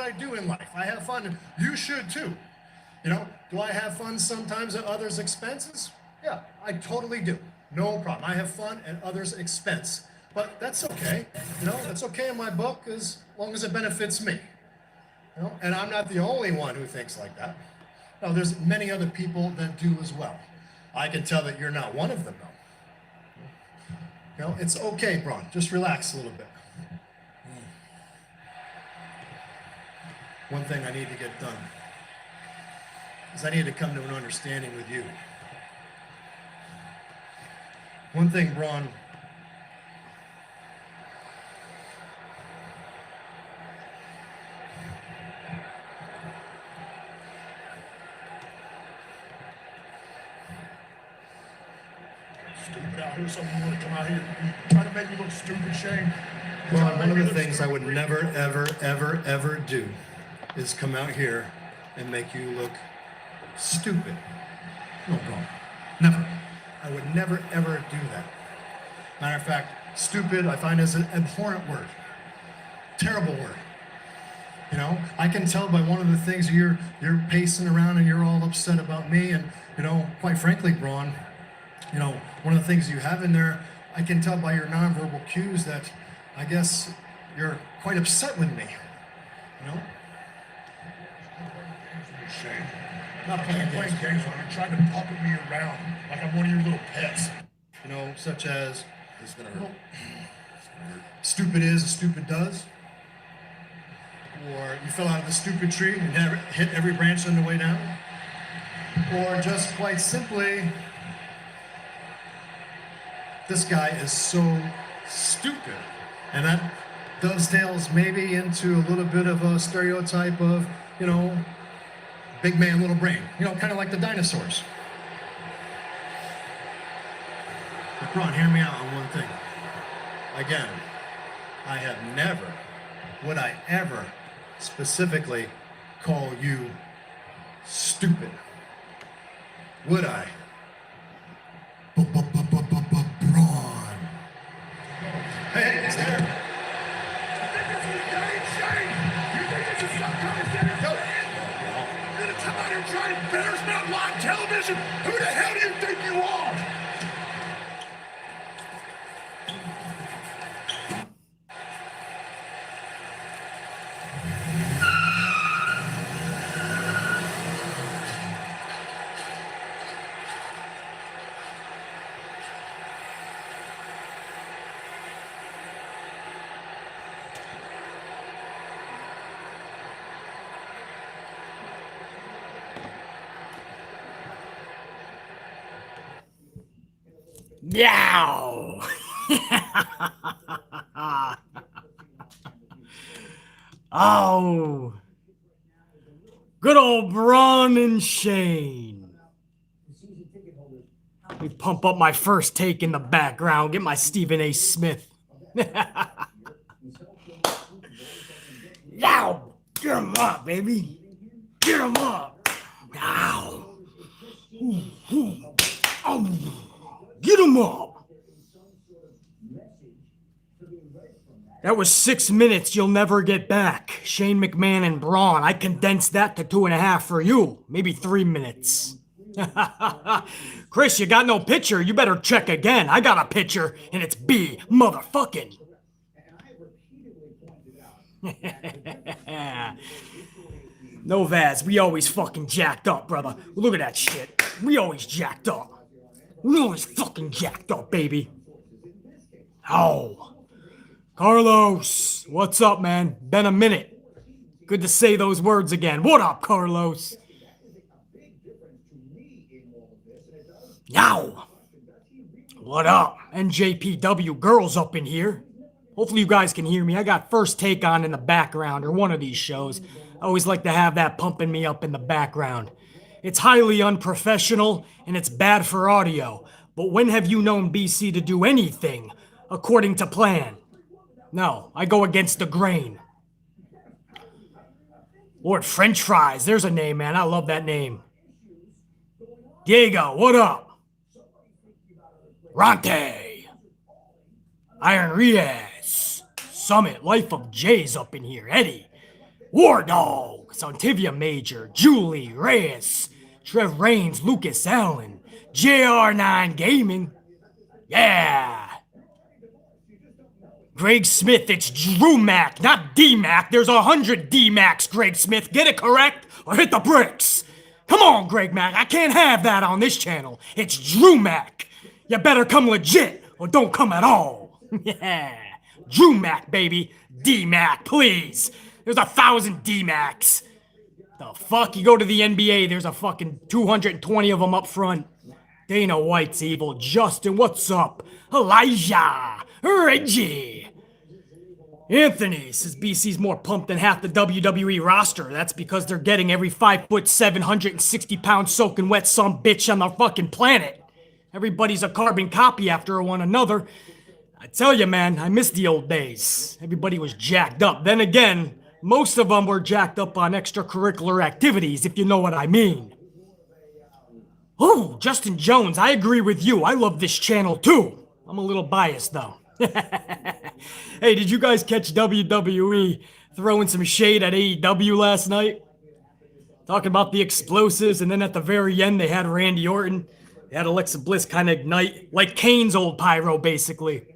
what I do in life. I have fun, and you should too. You know, do I have fun sometimes at others' expenses? Yeah, I totally do. No problem. I have fun at others' expense. But that's okay. You know, that's okay in my book as long as it benefits me. You know, and I'm not the only one who thinks like that. No, there's many other people that do as well. I can tell that you're not one of them, though. You know, it's okay, Braun. Just relax a little bit. One thing I need to get done is I need to come to an understanding with you. One thing, Braun, stupid out here, someone want to come out here and try to make me look stupid, Shane. Braun, one of the things I would never, ever, ever, ever do is come out here and make you look stupid. No, Braun. Never. I would never, ever do that. Matter of fact, stupid I find is an abhorrent word. Terrible word. You know, I can tell by one of the things you're pacing around and you're all upset about me, and, you know, quite frankly, Braun, you know, one of the things you have in there, I can tell by your nonverbal cues that I guess you're quite upset with me. You know? Shane. I'm not playing games on you, trying to puppet me around like I'm one of your little pets. You know, such as, this is gonna hurt. Stupid is, stupid does. Or you fell out of the stupid tree and hit every branch on the way down. Or just quite simply, this guy is so stupid. And that dovetails maybe into a little bit of a stereotype of, you know, big man, little brain. You know, kind of like the dinosaurs. But Braun, hear me out on one thing. Again, I have never, would I ever specifically call you stupid? Would I? Braun. Hey, it's there. You think this is a game, Shane? You think this is some kind of thing? You're gonna come out here and try to embarrass me on live television? Who the hell do you think you are? Yow! Oh, good old Braun and Shane. Let me pump up my first take in the background. Get my Stephen A. Smith. Yow! Get him up, baby. Get him up. Ow. Oh. Get him up. That was 6 minutes you'll never get back. Shane McMahon and Braun. I condensed that to 2.5 for you. Maybe 3 minutes. Chris, you got no picture. You better check again. I got a picture, and it's B motherfucking. No, Vaz, we always fucking jacked up, brother. Look at that shit. We always jacked up. We always fucking jacked up, baby. Oh. Carlos, what's up, man? Been a minute. Good to say those words again. What up, Carlos? Yow. What up? NJPW girls up in here. Hopefully you guys can hear me. I got First Take on in the background, or one of these shows. I always like to have that pumping me up in the background. It's highly unprofessional, and it's bad for audio. But when have you known BC to do anything according to plan? No, I go against the grain. Lord French Fries, there's a name, man. I love that name. Diego, what up? Ronte. Iron Riaz. Summit, Life of Jay's up in here. Eddie. War Dogs, Ontivia Major, Julie, Reyes, Trev Reigns, Lucas Allen, JR9 Gaming. Yeah. Greg Smith, it's Drew Mac, not D-Mac. There's 100 D-Macs, Greg Smith. Get it correct or hit the bricks. Come on, Greg Mac. I can't have that on this channel. It's Drew Mac. You better come legit or don't come at all. Yeah. Drew Mac, baby. D-Mac, please. There's 1,000 D-Macs. The fuck? You go to the NBA, there's a fucking 220 of them up front. Dana White's evil. Justin, what's up? Elijah. Reggie. Anthony says BC's more pumped than half the WWE roster. That's because they're getting every 5'7", 760-pound soaking wet sumbitch on the fucking planet. Everybody's a carbon copy after one another. I tell you, man, I miss the old days. Everybody was jacked up. Then again, most of them were jacked up on extracurricular activities, if you know what I mean. Oh, Justin Jones, I agree with you. I love this channel too. I'm a little biased though. Hey, did you guys catch WWE throwing some shade at AEW last night? Talking about the explosives, and then at the very end they had Randy Orton. They had Alexa Bliss kind of ignite, like Kane's old Pyro, basically.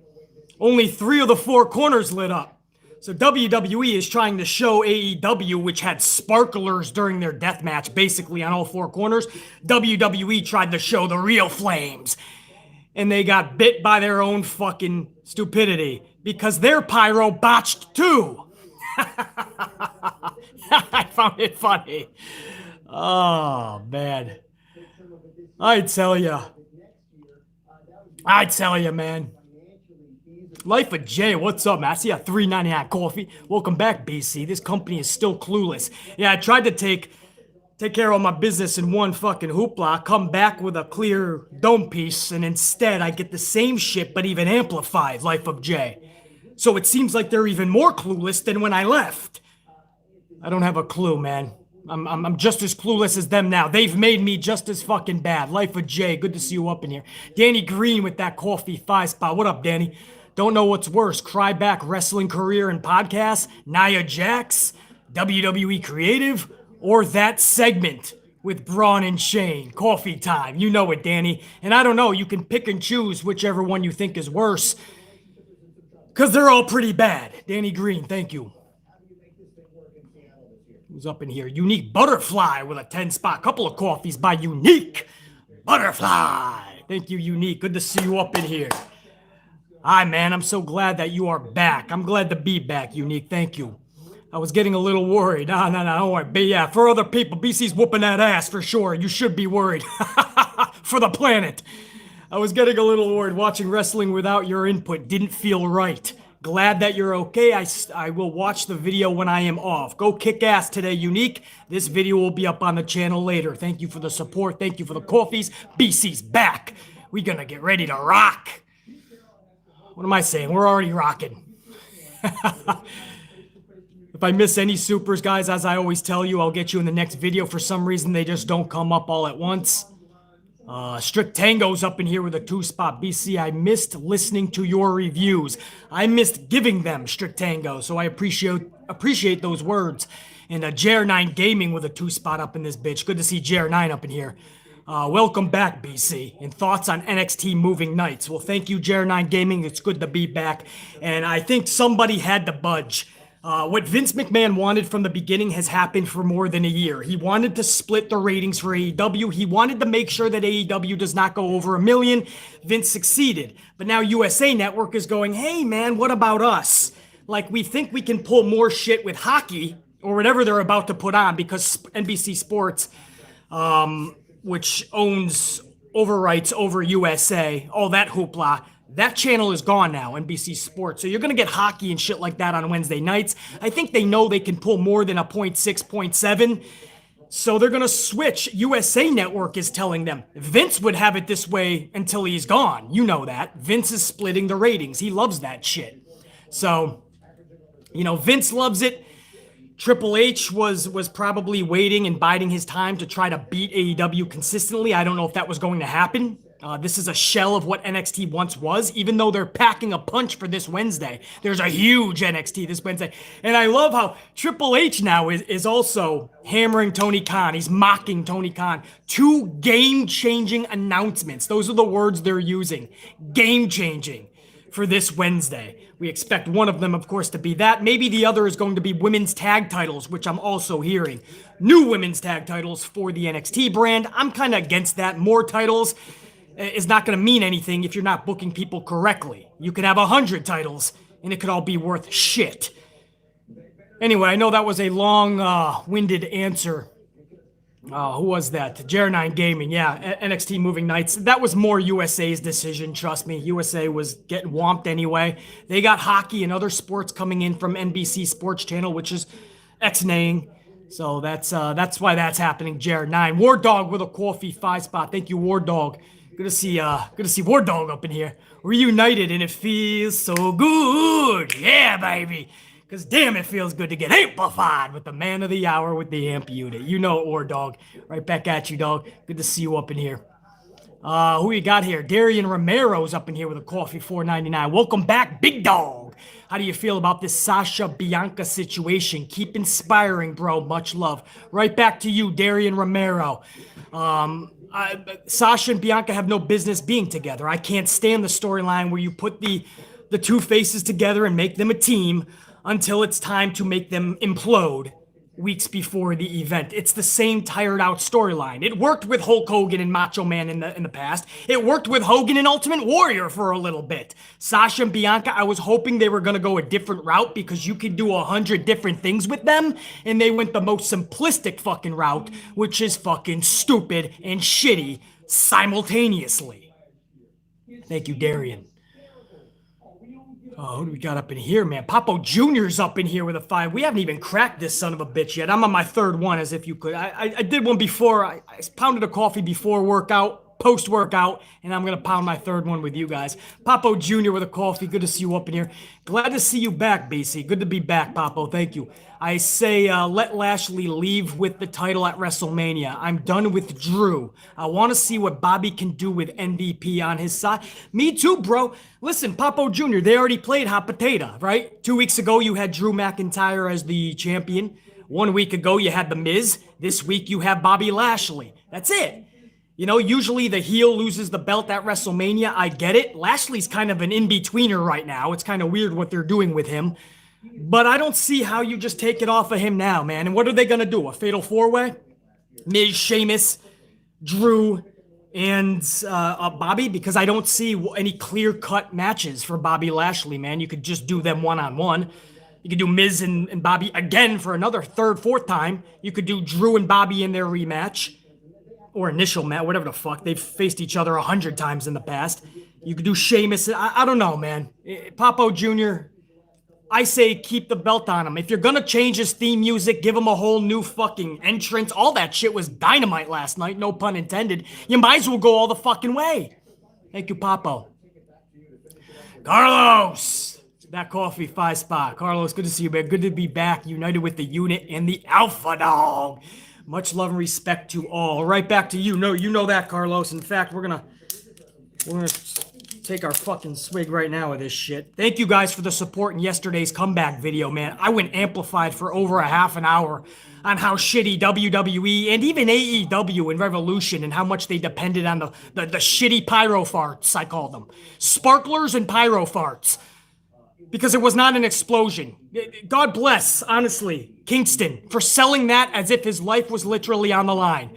Only 3 of the 4 corners lit up. So WWE is trying to show AEW, which had sparklers during their death match, basically on all 4 corners. WWE tried to show the real flames. And they got bit by their own fucking stupidity. Because their Pyro botched too. I found it funny. Oh, man. I tell ya, man. Life of Jay, what's up, man? I see a $3.99 coffee. Welcome back, BC. This company is still clueless. Yeah, I tried to take care of my business in one fucking hoopla, come back with a clear dome piece, and instead I get the same shit, but even amplified, Life of Jay. So it seems like they're even more clueless than when I left. I don't have a clue, man. I'm just as clueless as them now. They've made me just as fucking bad. Life of Jay, good to see you up in here. Danny Green with that coffee 5 spot. What up, Danny? Don't know what's worse, Cryback wrestling career and podcast, Nia Jax, WWE Creative, or that segment with Braun and Shane. Coffee time. You know it, Danny. And I don't know, you can pick and choose whichever one you think is worse. Because they're all pretty bad. Danny Green, thank you. Who's up in here? Unique Butterfly with a 10 spot. Couple of coffees by Unique Butterfly. Thank you, Unique. Good to see you up in here. Hi, man. I'm so glad that you are back. I'm glad to be back, Unique. Thank you. I was getting a little worried. No, don't worry. But yeah, for other people, BC's whooping that ass for sure. You should be worried. For the planet. I was getting a little worried. Watching wrestling without your input didn't feel right. Glad that you're okay. I will watch the video when I am off. Go kick ass today, Unique. This video will be up on the channel later. Thank you for the support. Thank you for the coffees. BC's back. We gonna get ready to rock. What am I saying? We're already rocking. If I miss any supers, guys, as I always tell you, I'll get you in the next video. For some reason, they just don't come up all at once. Strict Tango's up in here with a 2 spot. BC, I missed listening to your reviews. I missed giving them, Strict Tango, so I appreciate those words. And JR9 Gaming with a 2 spot up in this bitch. Good to see JR9 up in here. Welcome back, BC. And thoughts on NXT moving nights. Well, thank you, JR9 Gaming. It's good to be back. And I think somebody had to budge. What Vince McMahon wanted from the beginning has happened for more than a year. He wanted to split the ratings for AEW. He wanted to make sure that AEW does not go over 1 million. Vince succeeded. But now USA Network is going, hey, man, what about us? Like, we think we can pull more shit with hockey or whatever they're about to put on because NBC Sports, which owns overrights over USA, all that hoopla, that channel is gone now, NBC Sports. So you're going to get hockey and shit like that on Wednesday nights. I think they know they can pull more than a 0.6, 0.7. So they're going to switch. USA Network is telling them. Vince would have it this way until he's gone. You know that. Vince is splitting the ratings. He loves that shit. So, you know, Vince loves it. Triple H was probably waiting and biding his time to try to beat AEW consistently. I don't know if that was going to happen. This is a shell of what NXT once was, even though they're packing a punch for this Wednesday. There's a huge NXT this Wednesday. And I love how Triple H now is also hammering Tony Khan. He's mocking Tony Khan. 2 game-changing announcements. Those are the words they're using. Game-changing for this Wednesday. We expect one of them, of course, to be that. Maybe the other is going to be women's tag titles, which I'm also hearing. New women's tag titles for the NXT brand. I'm kind of against that. More titles is not going to mean anything if you're not booking people correctly. You could have 100 titles, and it could all be worth shit. Anyway, I know that was a long-winded answer. Who was that? JR9 Gaming, yeah, NXT Moving Nights. That was more USA's decision, trust me. USA was getting whomped anyway. They got hockey and other sports coming in from NBC Sports Channel, which is ex-naying. So that's why that's happening, JR9. War Dog with a coffee 5 spot. Thank you, War Dog. Good to see War Dog up in here. Reunited, and it feels so good. Yeah, baby. Because damn, it feels good to get amplified with the man of the hour with the amp unit. You know it, War Dog. Right back at you, dog. Good to see you up in here. Who you got here? Darian Romero's up in here with a coffee, $4.99. Welcome back, big dog. How do you feel about this Sasha Bianca situation? Keep inspiring, bro. Much love. Right back to you, Darian Romero. Sasha and Bianca have no business being together. I can't stand the storyline where you put the two faces together and make them a team until it's time to make them implode weeks before the event. It's the same tired out storyline. It worked with Hulk Hogan and Macho Man in the past. It worked with Hogan and Ultimate Warrior for a little bit. Sasha and Bianca, I was hoping they were going to go a different route because you could do 100 different things with them, and they went the most simplistic fucking route, which is fucking stupid and shitty simultaneously. Thank you, Darian. Oh, who do we got up in here, man? Papo Jr.'s up in here with a 5. We haven't even cracked this son of a bitch yet. I'm on my 3rd one, as if you could. I did one before. I pounded a coffee before workout, post-workout, and I'm going to pound my 3rd one with you guys. Papo Jr. with a coffee. Good to see you up in here. Glad to see you back, BC. Good to be back, Papo. Thank you. I say let Lashley leave with the title at WrestleMania. I'm done with Drew. I want to see what Bobby can do with MVP on his side. Me too, bro. Listen, Papo Jr., they already played hot potato, right? 2 weeks ago, you had Drew McIntyre as the champion. 1 week ago, you had The Miz. This week, you have Bobby Lashley. That's it. You know, usually the heel loses the belt at WrestleMania. I get it. Lashley's kind of an in-betweener right now. It's kind of weird what they're doing with him. But I don't see how you just take it off of him now, man. And what are they going to do? A fatal 4-way? Miz, Sheamus, Drew, and Bobby? Because I don't see any clear-cut matches for Bobby Lashley, man. You could just do them one-on-one. You could do Miz and Bobby again for another 3rd, 4th time. You could do Drew and Bobby in their rematch. Or initial match, whatever the fuck. They've faced each other 100 times in the past. You could do Sheamus. I don't know, man. Papo Jr., I say keep the belt on him. If you're gonna change his theme music, give him a whole new fucking entrance. All that shit was dynamite last night, no pun intended. You might as well go all the fucking way. Thank you, Papo. Carlos! That coffee, 5 spot. Carlos, good to see you, man. Good to be back, united with the unit and the Alpha Dog. Much love and respect to all. Right back to you. No, you know that, Carlos. In fact, we're gonna take our fucking swig right now of this shit. Thank you guys for the support in yesterday's comeback video, man. I went amplified for over a half an hour on how shitty WWE and even AEW and Revolution and how much they depended on the shitty pyro farts, I call them. Sparklers and pyro farts. Because it was not an explosion. God bless, honestly, Kingston, for selling that as if his life was literally on the line.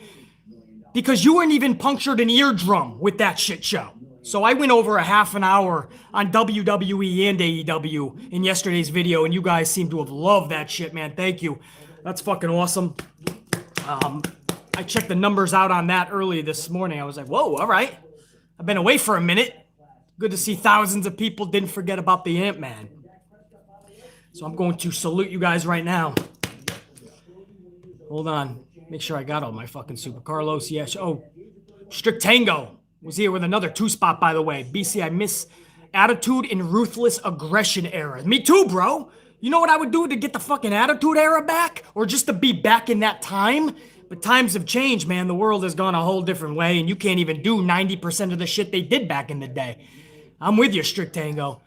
Because you weren't even punctured an eardrum with that shit show. So I went over a half an hour on WWE and AEW in yesterday's video, and you guys seem to have loved that shit, man. Thank you. That's fucking awesome. I checked the numbers out on that early this morning. I was like, whoa, all right. I've been away for a minute. Good to see thousands of people didn't forget about the Ant-Man. So I'm going to salute you guys right now. Hold on. Make sure I got all my fucking Super Carlos. Yes. Oh, Strict Tango was here with another 2 spot, by the way. BC, I miss Attitude and Ruthless Aggression era. Me too, bro. You know what I would do to get the fucking Attitude era back? Or just to be back in that time? But times have changed, man. The world has gone a whole different way, and you can't even do 90% of the shit they did back in the day. I'm with you, Strict Tango.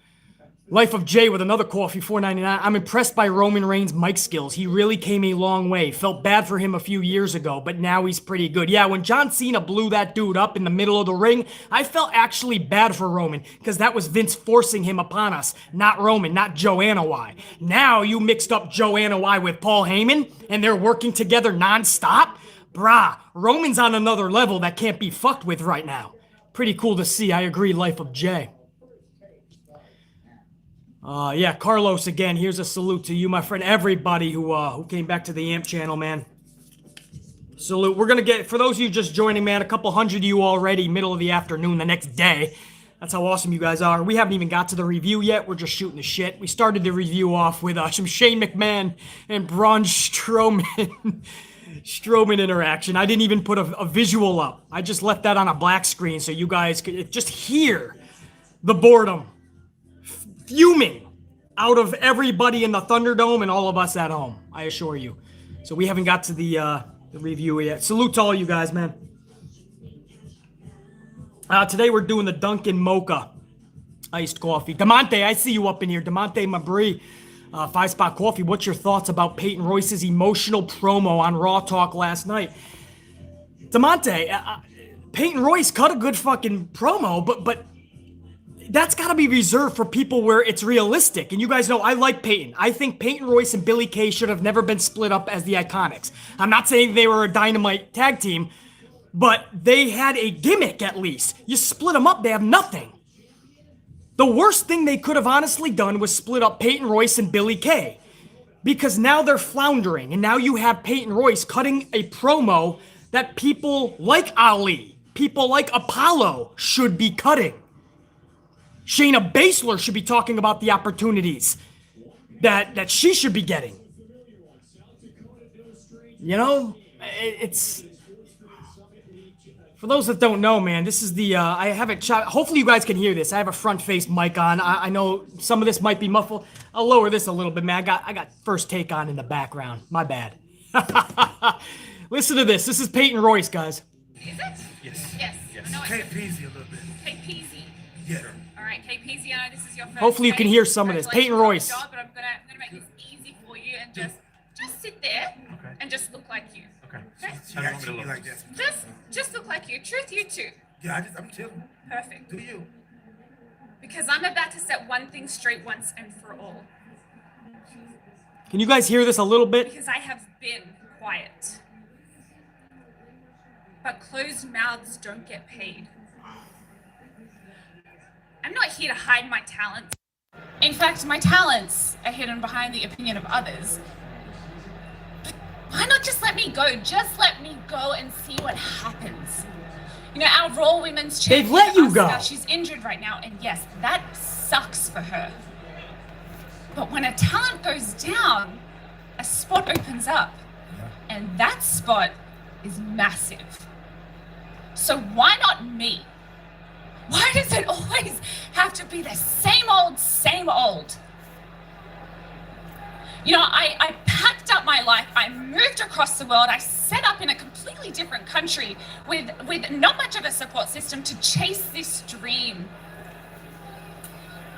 Life of Jay with another coffee, $4.99. I'm impressed by Roman Reigns' mic skills. He really came a long way. Felt bad for him a few years ago, but now he's pretty good. Yeah, when John Cena blew that dude up in the middle of the ring, I felt actually bad for Roman, because that was Vince forcing him upon us, not Roman, not Joanna Y. Now you mixed up Joanna Y with Paul Heyman, and they're working together nonstop? Brah, Roman's on another level that can't be fucked with right now. Pretty cool to see. I agree, Life of Jay. Yeah, Carlos again. Here's a salute to you, my friend. Everybody who came back to the AMP channel, man. Salute. We're gonna get, for those of you just joining, man, a couple hundred of you already, middle of the afternoon, the next day. That's how awesome you guys are. We haven't even got to the review yet. We're just shooting the shit. We started the review off with some Shane McMahon and Braun Strowman interaction. I didn't even put a visual up. I just left that on a black screen so you guys could just hear the boredom fuming out of everybody in the Thunderdome and all of us at home, I assure you. So we haven't got to the review yet. Salute to all you guys, man. Today we're doing the Dunkin' Mocha iced coffee. Demonte, I see you up in here. Demonte Mabry, 5-Spot Coffee. What's your thoughts about Peyton Royce's emotional promo on Raw Talk last night? Demonte, Peyton Royce cut a good fucking promo, but that's got to be reserved for people where it's realistic. And you guys know I like Peyton. I think Peyton Royce and Billy Kay should have never been split up as the Iconics. I'm not saying they were a dynamite tag team, but they had a gimmick at least. You split them up, they have nothing. The worst thing they could have honestly done was split up Peyton Royce and Billy Kay, because now they're floundering, and now you have Peyton Royce cutting a promo that people like Ali, people like Apollo should be cutting. Shayna Baszler should be talking about the opportunities that she should be getting. You know, it's... For those that don't know, man, this is the, I have it shot. Hopefully you guys can hear this. I have a front-face mic on. I know some of this might be muffled. I'll lower this a little bit, man. I got First Take on in the background. My bad. Listen to this. This is Peyton Royce, guys. Is it? Yes. Yes. I know Kate Peasy a little bit. Kate Peasy. Yeah. All right, Kate Peasy, I know this is your first Hopefully you can day. hear some of this. Peyton Royce. Job, but I'm gonna make this easy for you and just sit there and just look like you. Okay. Okay? She actually be like this. Just look like you. Truth, you too. Yeah, I'm chilling. Perfect. Do you? Because I'm about to set one thing straight once and for all. Can you guys hear this a little bit? Because I have been quiet. But closed mouths don't get paid. I'm not here to hide my talents. In fact, my talents are hidden behind the opinion of others. But why not just let me go? Just let me go and see what happens. You know, our Raw Women's Champion, They've let you go. Asuka, she's injured right now, and yes, that sucks for her. But when a talent goes down, a spot opens up, and that spot is massive. So why not me? Why does it always have to be the same old, same old? You know, I packed up my life, I moved across the world, I set up in a completely different country with not much of a support system to chase this dream.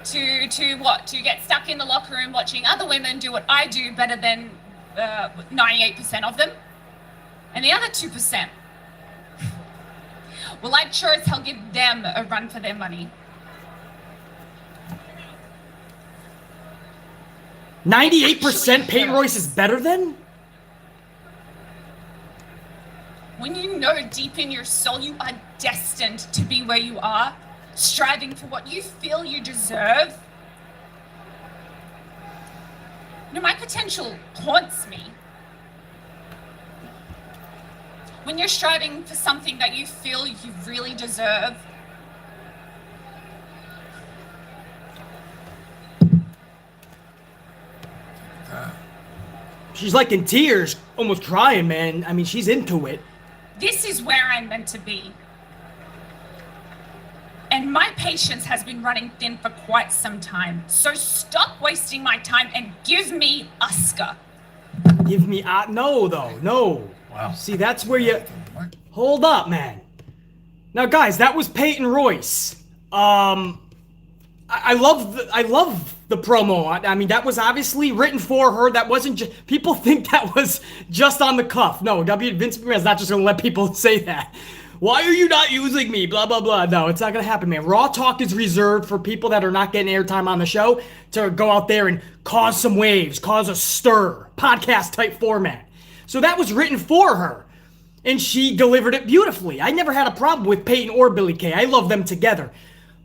To what? To get stuck in the locker room watching other women do what I do better than 98% of them? And the other 2%? Well, I'd sure as hell give them a run for their money. 98% Peyton Royce is better than? When you know deep in your soul you are destined to be where you are, striving for what you feel you deserve. You know, my potential haunts me. When you're striving for something that you feel you really deserve, She's like in tears, almost crying, man. I mean, she's into it. this is where I'm meant to be. And my patience has been running thin for quite some time. So stop wasting my time and give me Asuka. Give me, no though, no. Wow. See, that's where you... Hold up, man. Now, guys, that was Peyton Royce. I love the promo. I mean, that was obviously written for her. That wasn't people think that was just on the cuff. No, Vince McMahon's not just gonna let people say that. Why are you not using me? Blah, blah, blah. No, it's not gonna happen, man. Raw talk is reserved for people that are not getting airtime on the show to go out there and cause some waves, cause a stir, podcast type format. So that was written for her. And she delivered it beautifully. I never had a problem with Peyton or Billie Kay. I love them together.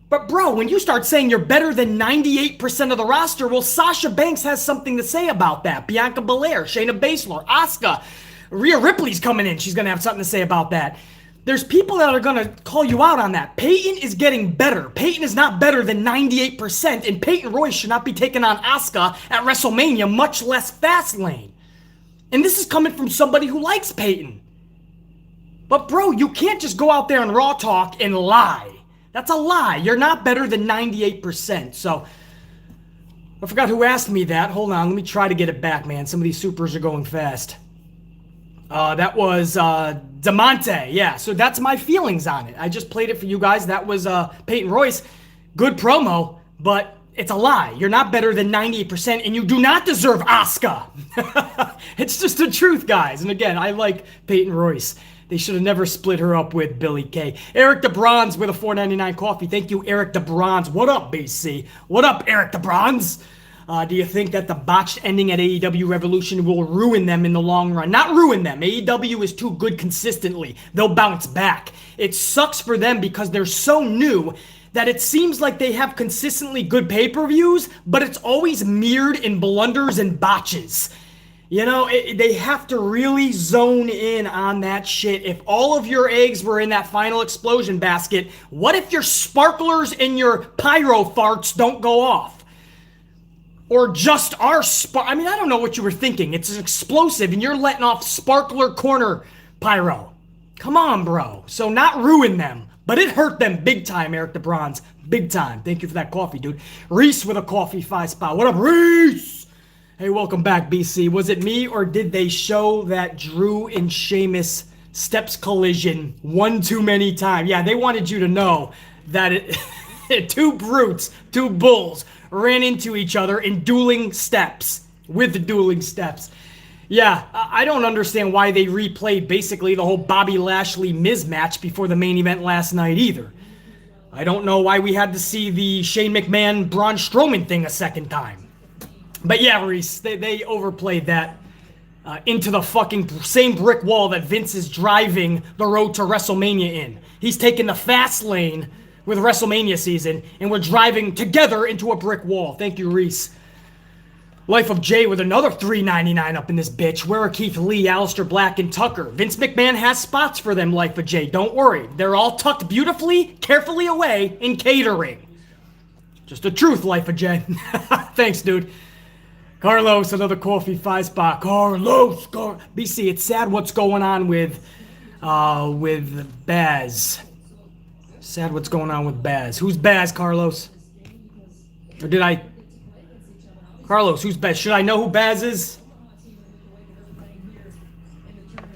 But bro, when you start saying you're better than 98% of the roster, well, Sasha Banks has something to say about that. Bianca Belair, Shayna Baszler, Asuka, Rhea Ripley's coming in. She's going to have something to say about that. There's people that are going to call you out on that. Peyton is getting better. Peyton is not better than 98%, and Peyton Royce should not be taking on Asuka at WrestleMania, much less FastLane. And this is coming from somebody who likes Peyton. But bro, you can't just go out there on Raw Talk and lie. That's a lie. You're not better than 98%. So, I forgot who asked me that. Hold on, let me try to get it back, man. Some of these supers are going fast. That was DeMonte. Yeah, so that's my feelings on it. I just played it for you guys. That was Peyton Royce. Good promo, but it's a lie. You're not better than 98%, and you do not deserve Asuka. It's just the truth, guys. And again, I like Peyton Royce. They should have never split her up with Billie Kay. Eric DeBronze with a $4.99 coffee. Thank you, Eric DeBronze. What up, BC? What up, Eric DeBronze? Do you think that the botched ending at AEW Revolution will ruin them in the long run? Not ruin them. AEW is too good consistently. They'll bounce back. It sucks for them because they're so new that it seems like they have consistently good pay-per-views, but it's always mirrored in blunders and botches. You know, they have to really zone in on that shit. If all of your eggs were in that final explosion basket, what if your sparklers and your pyro farts don't go off? Or just our I mean, I don't know what you were thinking. It's explosive and you're letting off sparkler corner pyro. Come on, bro. So not ruin them, but it hurt them big time, Eric DeBronze. Big time. Thank you for that coffee, dude. Reese with a coffee 5 spot. What up, Reese? Hey, welcome back, BC. Was it me or did they show that Drew and Sheamus steps collision one too many times? Yeah, they wanted you to know that two brutes, two bulls, ran into each other in dueling steps, with the dueling steps. Yeah, I don't understand why they replayed basically the whole Bobby Lashley Miz match before the main event last night either. I don't know why we had to see the Shane McMahon Braun Strowman thing a second time. But yeah, Reese, they overplayed that into the fucking same brick wall that Vince is driving the road to WrestleMania in. He's taking the fast lane with WrestleMania season, and we're driving together into a brick wall. Thank you, Reese. Life of Jay with another $3.99 up in this bitch. Where are Keith Lee, Aleister Black, and Tucker? Vince McMahon has spots for them, Life of Jay. Don't worry. They're all tucked beautifully, carefully away in catering. Just the truth, Life of Jay. Thanks, dude. Carlos, another coffee 5 spot. Carlos, BC, it's sad what's going on with Baz. Sad what's going on with Baz. Who's Baz, Carlos? Or did I... Carlos, who's Baz? Should I know who Baz is?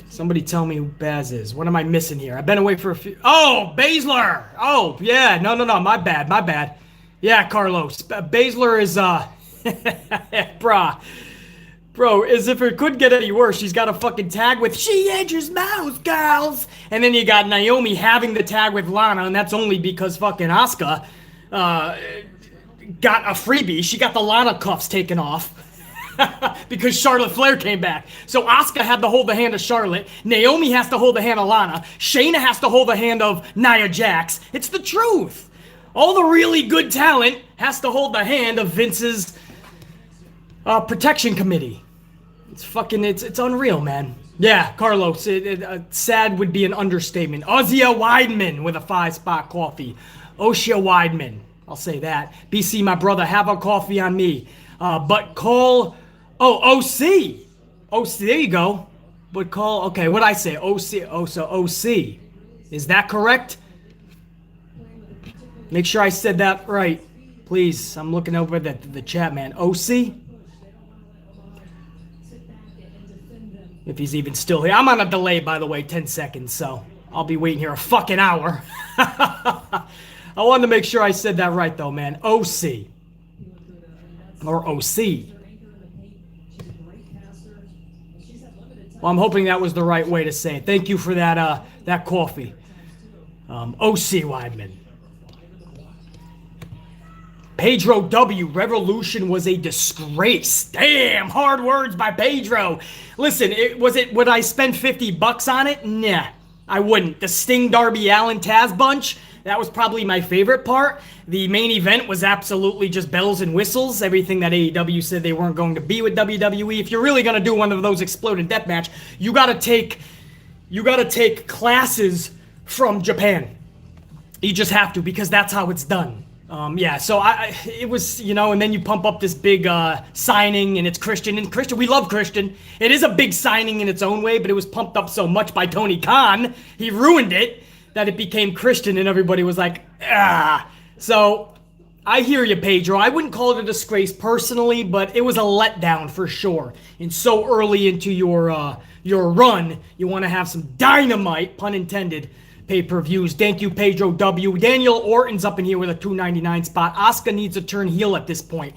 Somebody tell me who Baz is. What am I missing here? I've been away for a few... Oh, Baszler! Oh, yeah. No. My bad. Yeah, Carlos. Baszler is, Bro, as if it could get any worse, she's got a fucking tag with She Enters Mouse, girls! And then you got Naomi having the tag with Lana, and that's only because fucking Asuka got a freebie. She got the Lana cuffs taken off because Charlotte Flair came back. So Asuka had to hold the hand of Charlotte. Naomi has to hold the hand of Lana. Shayna has to hold the hand of Nia Jax. It's the truth. All the really good talent has to hold the hand of Vince's protection committee. It's fucking, it's unreal, man. Yeah, Carlos, sad would be an understatement. Ozia Weidman with a 5 spot coffee. Oshia Weidman, I'll say that. BC, my brother, have a coffee on me. But call, OC. OC, there you go. But call, okay, what'd I say? OC. Is that correct? Make sure I said that right. Please, I'm looking over the chat, man. OC? If he's even still here. I'm on a delay, by the way, 10 seconds, so I'll be waiting here a fucking hour. I wanted to make sure I said that right, though, man. OC. Or OC. Well, I'm hoping that was the right way to say it. Thank you for that coffee. OC Weidman. Pedro W. Revolution was a disgrace. Damn, hard words by Pedro. Listen, would I spend $50 on it? Nah, I wouldn't. The Sting, Darby Allin, Taz bunch, that was probably my favorite part. The main event was absolutely just bells and whistles. Everything that AEW said they weren't going to be with WWE. If you're really going to do one of those exploded deathmatch, you got to take classes from Japan. You just have to, because that's how it's done. Yeah, so it was, and then you pump up this big signing, and it's Christian. And Christian, we love Christian. It is a big signing in its own way, but it was pumped up so much by Tony Khan, he ruined it, that it became Christian, and everybody was like, ah. So I hear you, Pedro. I wouldn't call it a disgrace personally, but it was a letdown for sure. And so early into your run, you want to have some dynamite, pun intended, pay-per-views. Thank you, Pedro W. Daniel Orton's up in here with a $2.99 spot. Asuka needs to turn heel at this point.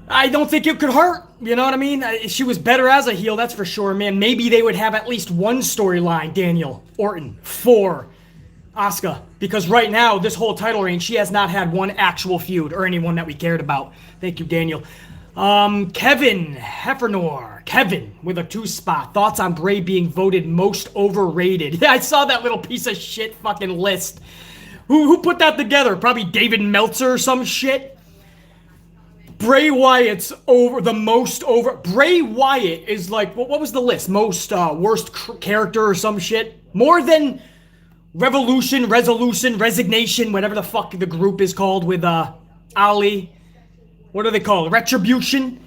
I don't think it could hurt. You know what I mean? She was better as a heel, that's for sure, man. Maybe they would have at least one storyline, Daniel Orton, for Asuka. Because right now, this whole title reign, she has not had one actual feud or anyone that we cared about. Thank you, Daniel. Kevin Heffernor. Kevin with a 2 spot. Thoughts on Bray being voted most overrated? Yeah, I saw that little piece of shit fucking list. Who put that together? Probably David Meltzer or some shit. Bray Wyatt's the most over. Bray Wyatt is like, what was the list? Most worst character or some shit? More than Revolution, Resolution, Resignation, whatever the fuck the group is called with Ali. What do they call it? Retribution?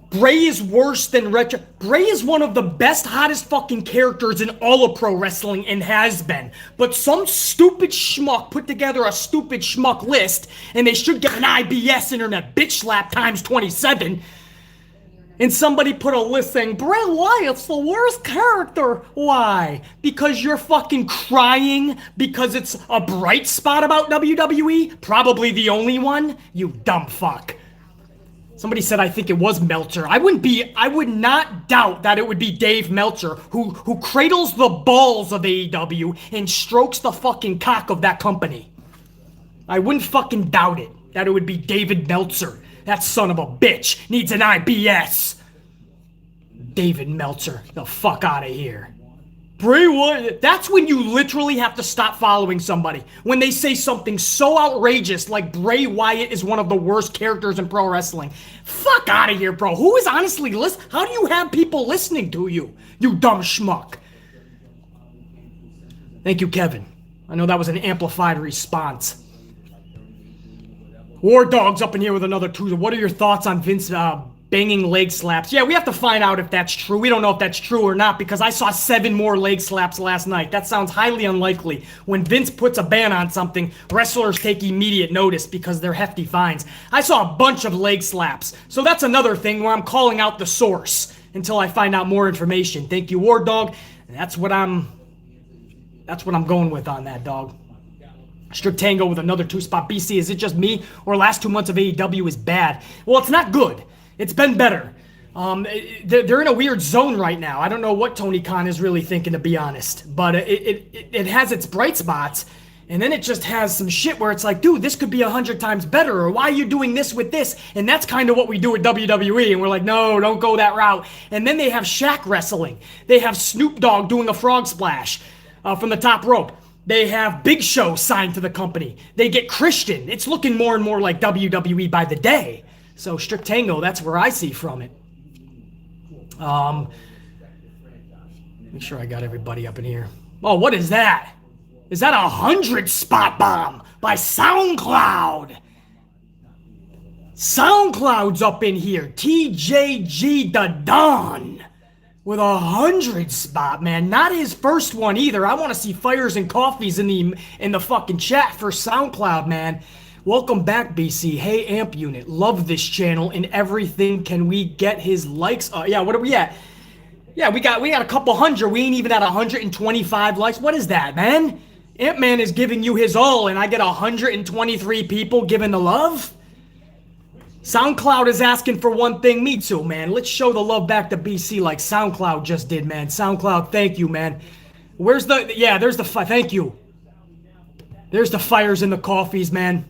Bray is worse than Bray is one of the best, hottest fucking characters in all of pro wrestling and has been. But some stupid schmuck put together a stupid schmuck list, and they should get an IBS internet bitch slap times 27. And somebody put a list saying, Bray Wyatt's the worst character. Why? Because you're fucking crying because it's a bright spot about WWE? Probably the only one? You dumb fuck. Somebody said I think it was Meltzer. I would not doubt that it would be Dave Meltzer who cradles the balls of AEW and strokes the fucking cock of that company. I wouldn't fucking doubt it that it would be David Meltzer. That son of a bitch needs an IBS. David Meltzer, the fuck out of here. Bray Wyatt, that's when you literally have to stop following somebody. When they say something so outrageous like Bray Wyatt is one of the worst characters in pro wrestling. Fuck out of here, bro. Who is honestly listening? How do you have people listening to you, you dumb schmuck? Thank you, Kevin. I know that was an amplified response. War Dog's up in here with another 2. What are your thoughts on Vince banging leg slaps? Yeah, we have to find out if that's true. We don't know if that's true or not because I saw 7 more leg slaps last night. That sounds highly unlikely. When Vince puts a ban on something, wrestlers take immediate notice because they're hefty fines. I saw a bunch of leg slaps. So that's another thing where I'm calling out the source until I find out more information. Thank you, War Dog. That's what I'm going with on that, dog. Strict Tango with another 2 spot. BC, is it just me or last 2 months of AEW is bad? Well, it's not good. It's been better. They're in a weird zone right now. I don't know what Tony Khan is really thinking, to be honest. But it has its bright spots, and then it just has some shit where it's like, dude, this could be 100 times better, or why are you doing this with this? And that's kind of what we do at WWE, and we're like, no, don't go that route. And then they have Shaq wrestling. They have Snoop Dogg doing a frog splash from the top rope. They have Big Show signed to the company. Make It's looking more and more like WWE by the day. So Strict Tango, that's where I see from it. Make sure I got everybody up in here. Oh, what is that? Is that 100 spot bomb by SoundCloud? SoundCloud's up in here. TJG the Don with 100 spot, man. Not his first one either. I want to see fires and coffees in the fucking chat for SoundCloud, man. Welcome back, BC. Hey, Amp Unit. Love this channel and everything. Can we get his likes? Yeah, what are we at? Yeah, we got a couple hundred. We ain't even at 125 likes. What is that, man? Ant-Man is giving you his all, and I get 123 people giving the love? SoundCloud is asking for one thing. Me too, man. Let's show the love back to BC like SoundCloud just did, man. SoundCloud, thank you, man. Where's the... Yeah, there's the... Thank you. There's the fires and the coffees, man.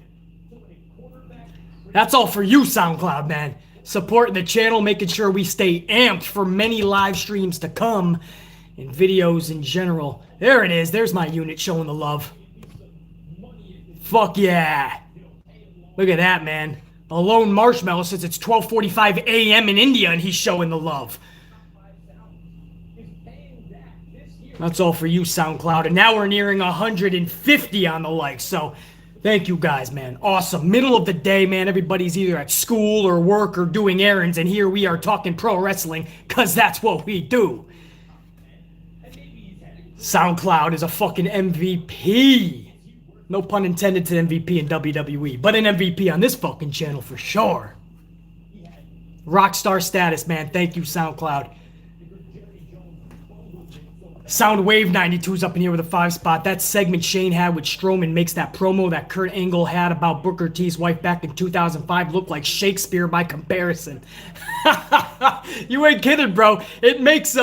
That's all for you, SoundCloud, man. Supporting the channel, making sure we stay amped for many live streams to come and videos in general. There it is. There's my unit showing the love. Fuck yeah. Look at that, man. A lone marshmallow says it's 12:45 a.m. in India and he's showing the love. That's all for you, SoundCloud. And now we're nearing 150 on the likes, so thank you guys, man. Awesome. Middle of the day, man. Everybody's either at school or work or doing errands, and here we are talking pro wrestling, because that's what we do. SoundCloud is a fucking MVP. No pun intended to MVP in WWE, but an MVP on this fucking channel for sure. Rockstar status, man. Thank you, SoundCloud. Soundwave 92's up in here with a 5 spot. That segment Shane had with Strowman makes that promo that Kurt Angle had about Booker T's wife back in 2005 look like Shakespeare by comparison. You ain't kidding, bro. It makes,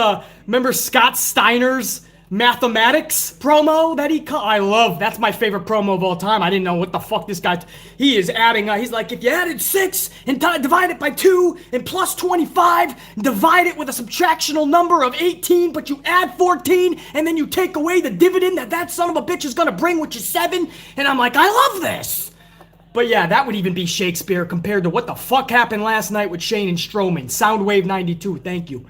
remember Scott Steiner's mathematics promo that I love. That's my favorite promo of all time. I didn't know what the fuck this guy... He is adding... he's like, if you added 6 and divide it by 2 and plus 25, divide it with a subtractional number of 18, but you add 14, and then you take away the dividend that son of a bitch is gonna bring, which is 7. And I'm like, I love this! But yeah, that would even be Shakespeare compared to what the fuck happened last night with Shane and Strowman. Soundwave 92, thank you.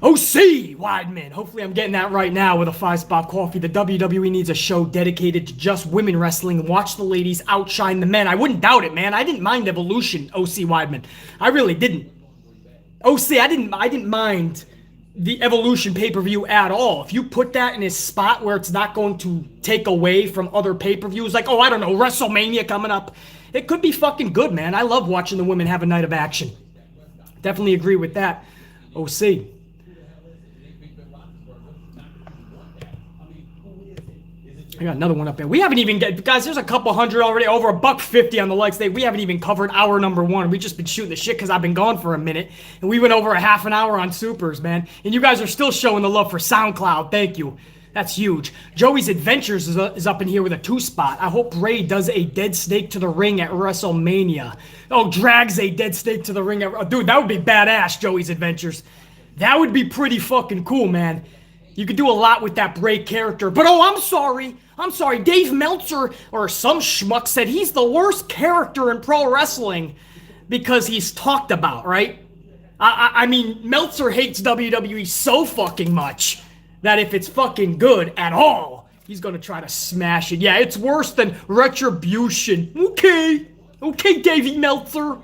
OC Weidman. Hopefully I'm getting that right now with a 5-spot coffee. The WWE needs a show dedicated to just women wrestling. Watch the ladies outshine the men. I wouldn't doubt it, man. I didn't mind Evolution, OC Weidman. I really didn't. OC, I didn't mind the Evolution pay-per-view at all. If you put that in a spot where it's not going to take away from other pay-per-views, like, oh, I don't know, WrestleMania coming up, it could be fucking good, man. I love watching the women have a night of action. Definitely agree with that, OC. I got another one up there. We haven't even guys, there's a couple hundred already, over $150 on the likes. We haven't even covered hour number 1. We've just been shooting the shit because I've been gone for a minute. And we went over a half an hour on Supers, man. And you guys are still showing the love for SoundCloud. Thank you. That's huge. Joey's Adventures is up in here with a 2 spot. I hope Bray does a dead snake to the ring at WrestleMania. Oh, drags a dead snake to the ring at... Dude, that would be badass, Joey's Adventures. That would be pretty fucking cool, man. You could do a lot with that Bray character. But oh, I'm sorry. Dave Meltzer or some schmuck said he's the worst character in pro wrestling because he's talked about, right? I mean, Meltzer hates WWE so fucking much that if it's fucking good at all, he's gonna try to smash it. Yeah, it's worse than Retribution. Okay, Davey Meltzer.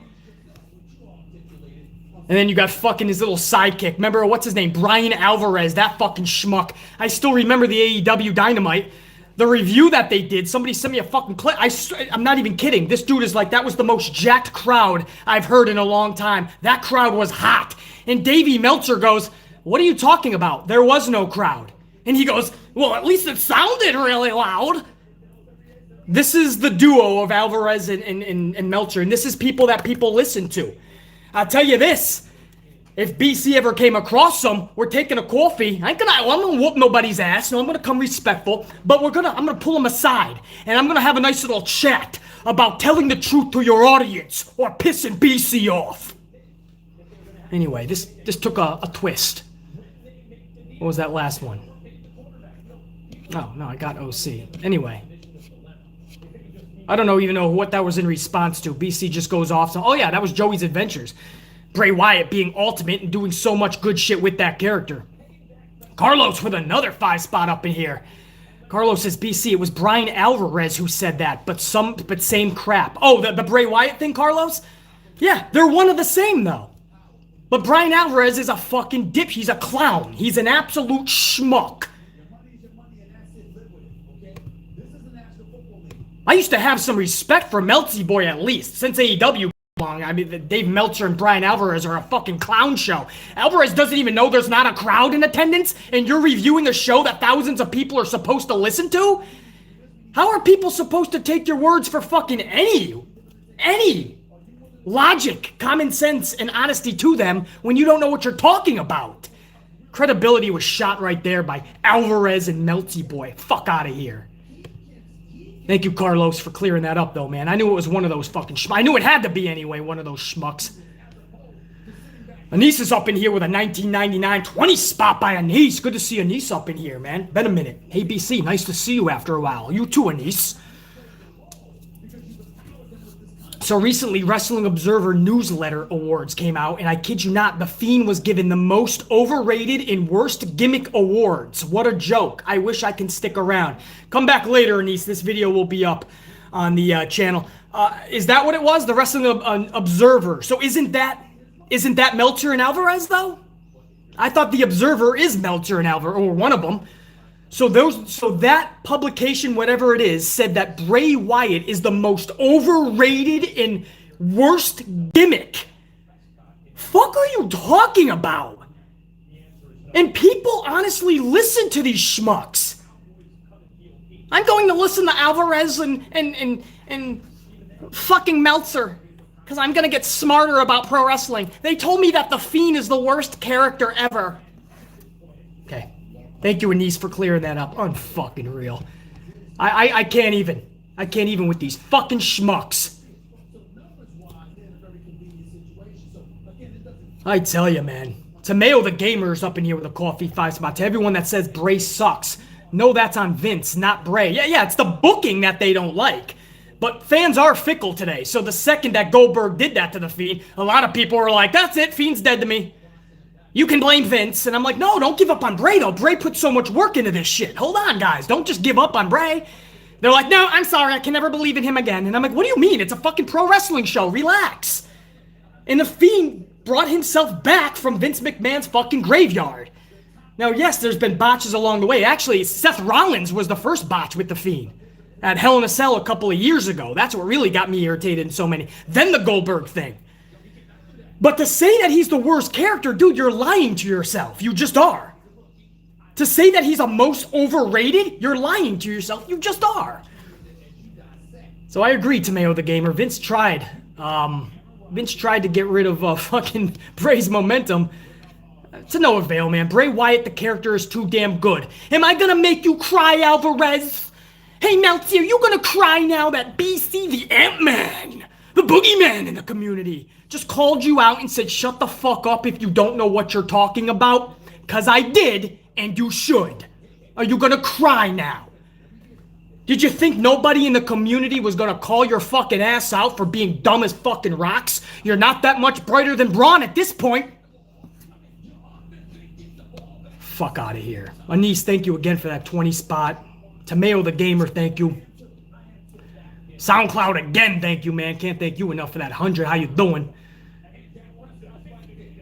And then you got fucking his little sidekick. Remember, what's his name? Brian Alvarez, that fucking schmuck. I still remember the AEW Dynamite. The review that they did, somebody sent me a fucking clip. I'm not even kidding. This dude is like, that was the most jacked crowd I've heard in a long time. That crowd was hot. And Davey Meltzer goes, what are you talking about? There was no crowd. And he goes, well, at least it sounded really loud. This is the duo of Alvarez and Meltzer. And this is people that people listen to. I'll tell you this. If BC ever came across them, we're taking a coffee. I'm gonna whoop nobody's ass. No, I'm gonna come respectful. But I'm gonna pull them aside. And I'm gonna have a nice little chat about telling the truth to your audience or pissing BC off. Anyway, this took a twist. What was that last one? Oh, no, I got OC. Anyway. I don't even know what that was in response to. BC just goes off. So, oh yeah, that was Joey's Adventures. Bray Wyatt being ultimate and doing so much good shit with that character. Carlos with another 5 spot up in here. Carlos says, BC, it was Brian Alvarez who said that, but same crap. Oh, the Bray Wyatt thing, Carlos? Yeah, they're one of the same, though. But Brian Alvarez is a fucking dip. He's a clown. He's an absolute schmuck. I used to have some respect for Melty Boy at least, since AEW long. I mean, Dave Meltzer and Brian Alvarez are a fucking clown show. Alvarez doesn't even know there's not a crowd in attendance, and you're reviewing a show that thousands of people are supposed to listen to? How are people supposed to take your words for fucking any logic, common sense, and honesty to them when you don't know what you're talking about? Credibility was shot right there by Alvarez and Melty boy. Fuck out of here. Thank you, Carlos, for clearing that up, though, man. I knew it was one of those fucking I knew it had to be anyway, one of those schmucks. Anise is up in here with a 1999 20 spot by Anise. Good to see Anise up in here, man. Been a minute. Hey, BC, nice to see you after a while. You too, Anise. So recently, Wrestling Observer Newsletter Awards came out, and I kid you not, The Fiend was given the most overrated and worst gimmick awards. What a joke. I wish I can stick around. Come back later, Anise. This video will be up on the channel. Is that what it was? The Wrestling Observer. So isn't that Meltzer and Alvarez, though? I thought the Observer is Meltzer and Alvarez, or one of them. So that publication, whatever it is, said that Bray Wyatt is the most overrated and worst gimmick. Fuck are you talking about? And people honestly listen to these schmucks. I'm going to listen to Alvarez and fucking Meltzer, because I'm going to get smarter about pro wrestling. They told me that The Fiend is the worst character ever. Okay. Thank you, Anise, for clearing that up. Unfucking real. I can't even. I can't even with these fucking schmucks. I tell you, man. Tomeo the Gamer's up in here with a coffee 5 spot. To everyone that says Bray sucks, no, that's on Vince, not Bray. Yeah, it's the booking that they don't like. But fans are fickle today, so the second that Goldberg did that to the Fiend, a lot of people were like, that's it, Fiend's dead to me. You can blame Vince. And I'm like, no, don't give up on Bray, though. Bray put so much work into this shit. Hold on, guys. Don't just give up on Bray. They're like, no, I'm sorry. I can never believe in him again. And I'm like, what do you mean? It's a fucking pro wrestling show. Relax. And the Fiend brought himself back from Vince McMahon's fucking graveyard. Now, yes, there's been botches along the way. Actually, Seth Rollins was the first botch with the Fiend at Hell in a Cell a couple of years ago. That's what really got me irritated in so many. Then the Goldberg thing. But to say that he's the worst character, dude, you're lying to yourself. You just are. To say that he's the most overrated, you're lying to yourself. You just are. So I agree, Tomeo the Gamer. Vince tried to get rid of fucking Bray's momentum. To no avail, man. Bray Wyatt, the character, is too damn good. Am I gonna make you cry, Alvarez? Hey, Meltzer, you gonna cry now that BC, the Ant-Man, the boogeyman in the community, just called you out and said, shut the fuck up if you don't know what you're talking about? Because I did, and you should. Are you gonna cry now? Did you think nobody in the community was gonna call your fucking ass out for being dumb as fucking rocks? You're not that much brighter than Braun at this point. Fuck out of here. Anise, thank you again for that 20 spot. Tomeo the Gamer, thank you. SoundCloud again, thank you, man. Can't thank you enough for that 100. How you doing?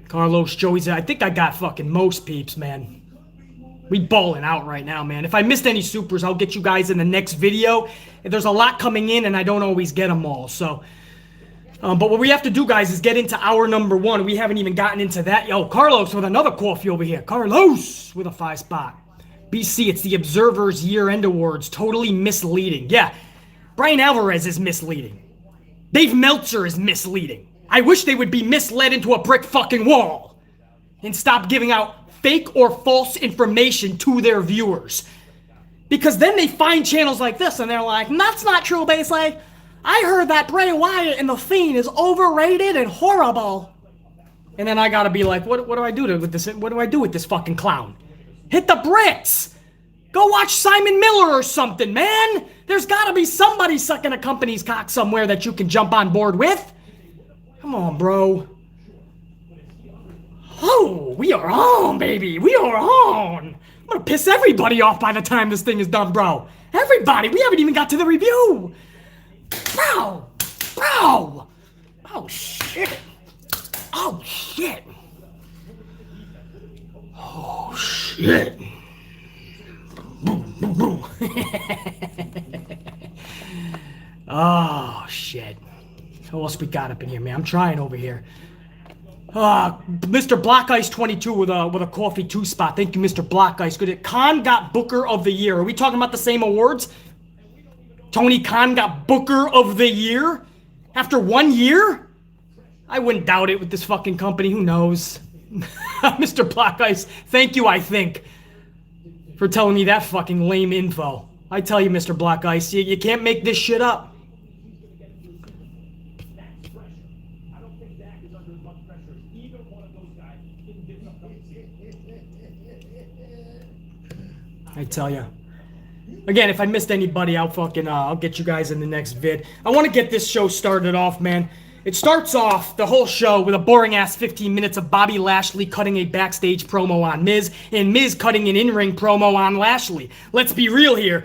Carlos, Joey said, I think I got fucking most peeps, man. We balling out right now, man. If I missed any supers, I'll get you guys in the next video. There's a lot coming in, and I don't always get them all, so. But what we have to do, guys, is get into hour number 1. We haven't even gotten into that. Yo, Carlos with another coffee over here. Carlos with a 5 spot. BC, it's the Observer's Year-End Awards. Totally misleading. Yeah. Brian Alvarez is misleading. Dave Meltzer is misleading. I wish they would be misled into a brick fucking wall and stop giving out fake or false information to their viewers. Because then they find channels like this and they're like, that's not true, basically. I heard that Bray Wyatt and The Fiend is overrated and horrible. And then I gotta be like, what do I do with this? What do I do with this fucking clown? Hit the bricks! Go watch Simon Miller or something, man! There's gotta be somebody sucking a company's cock somewhere that you can jump on board with. Come on, bro. Oh, we are on, baby. We are on. I'm gonna piss everybody off by the time this thing is done, bro. Everybody. We haven't even got to the review. Bro. Bro. Oh, shit. Oh, shit. Oh, shit. Boom, boom, boom. Oh, shit. Who else we got up in here, man? I'm trying over here. Mr. Black Ice 22 with a coffee 2 spot. Thank you, Mr. Black Ice. Good. Khan got Booker of the Year. Are we talking about the same awards? Tony Khan got Booker of the Year after 1 year? I wouldn't doubt it with this fucking company. Who knows? Mr. Black Ice, thank you, I think, for telling me that fucking lame info. I tell you, Mr. Black Ice, you can't make this shit up. I tell you. Again, if I missed anybody, I'll get you guys in the next vid. I want to get this show started off, man. It starts off the whole show with a boring-ass 15 minutes of Bobby Lashley cutting a backstage promo on Miz, and Miz cutting an in-ring promo on Lashley. Let's be real here.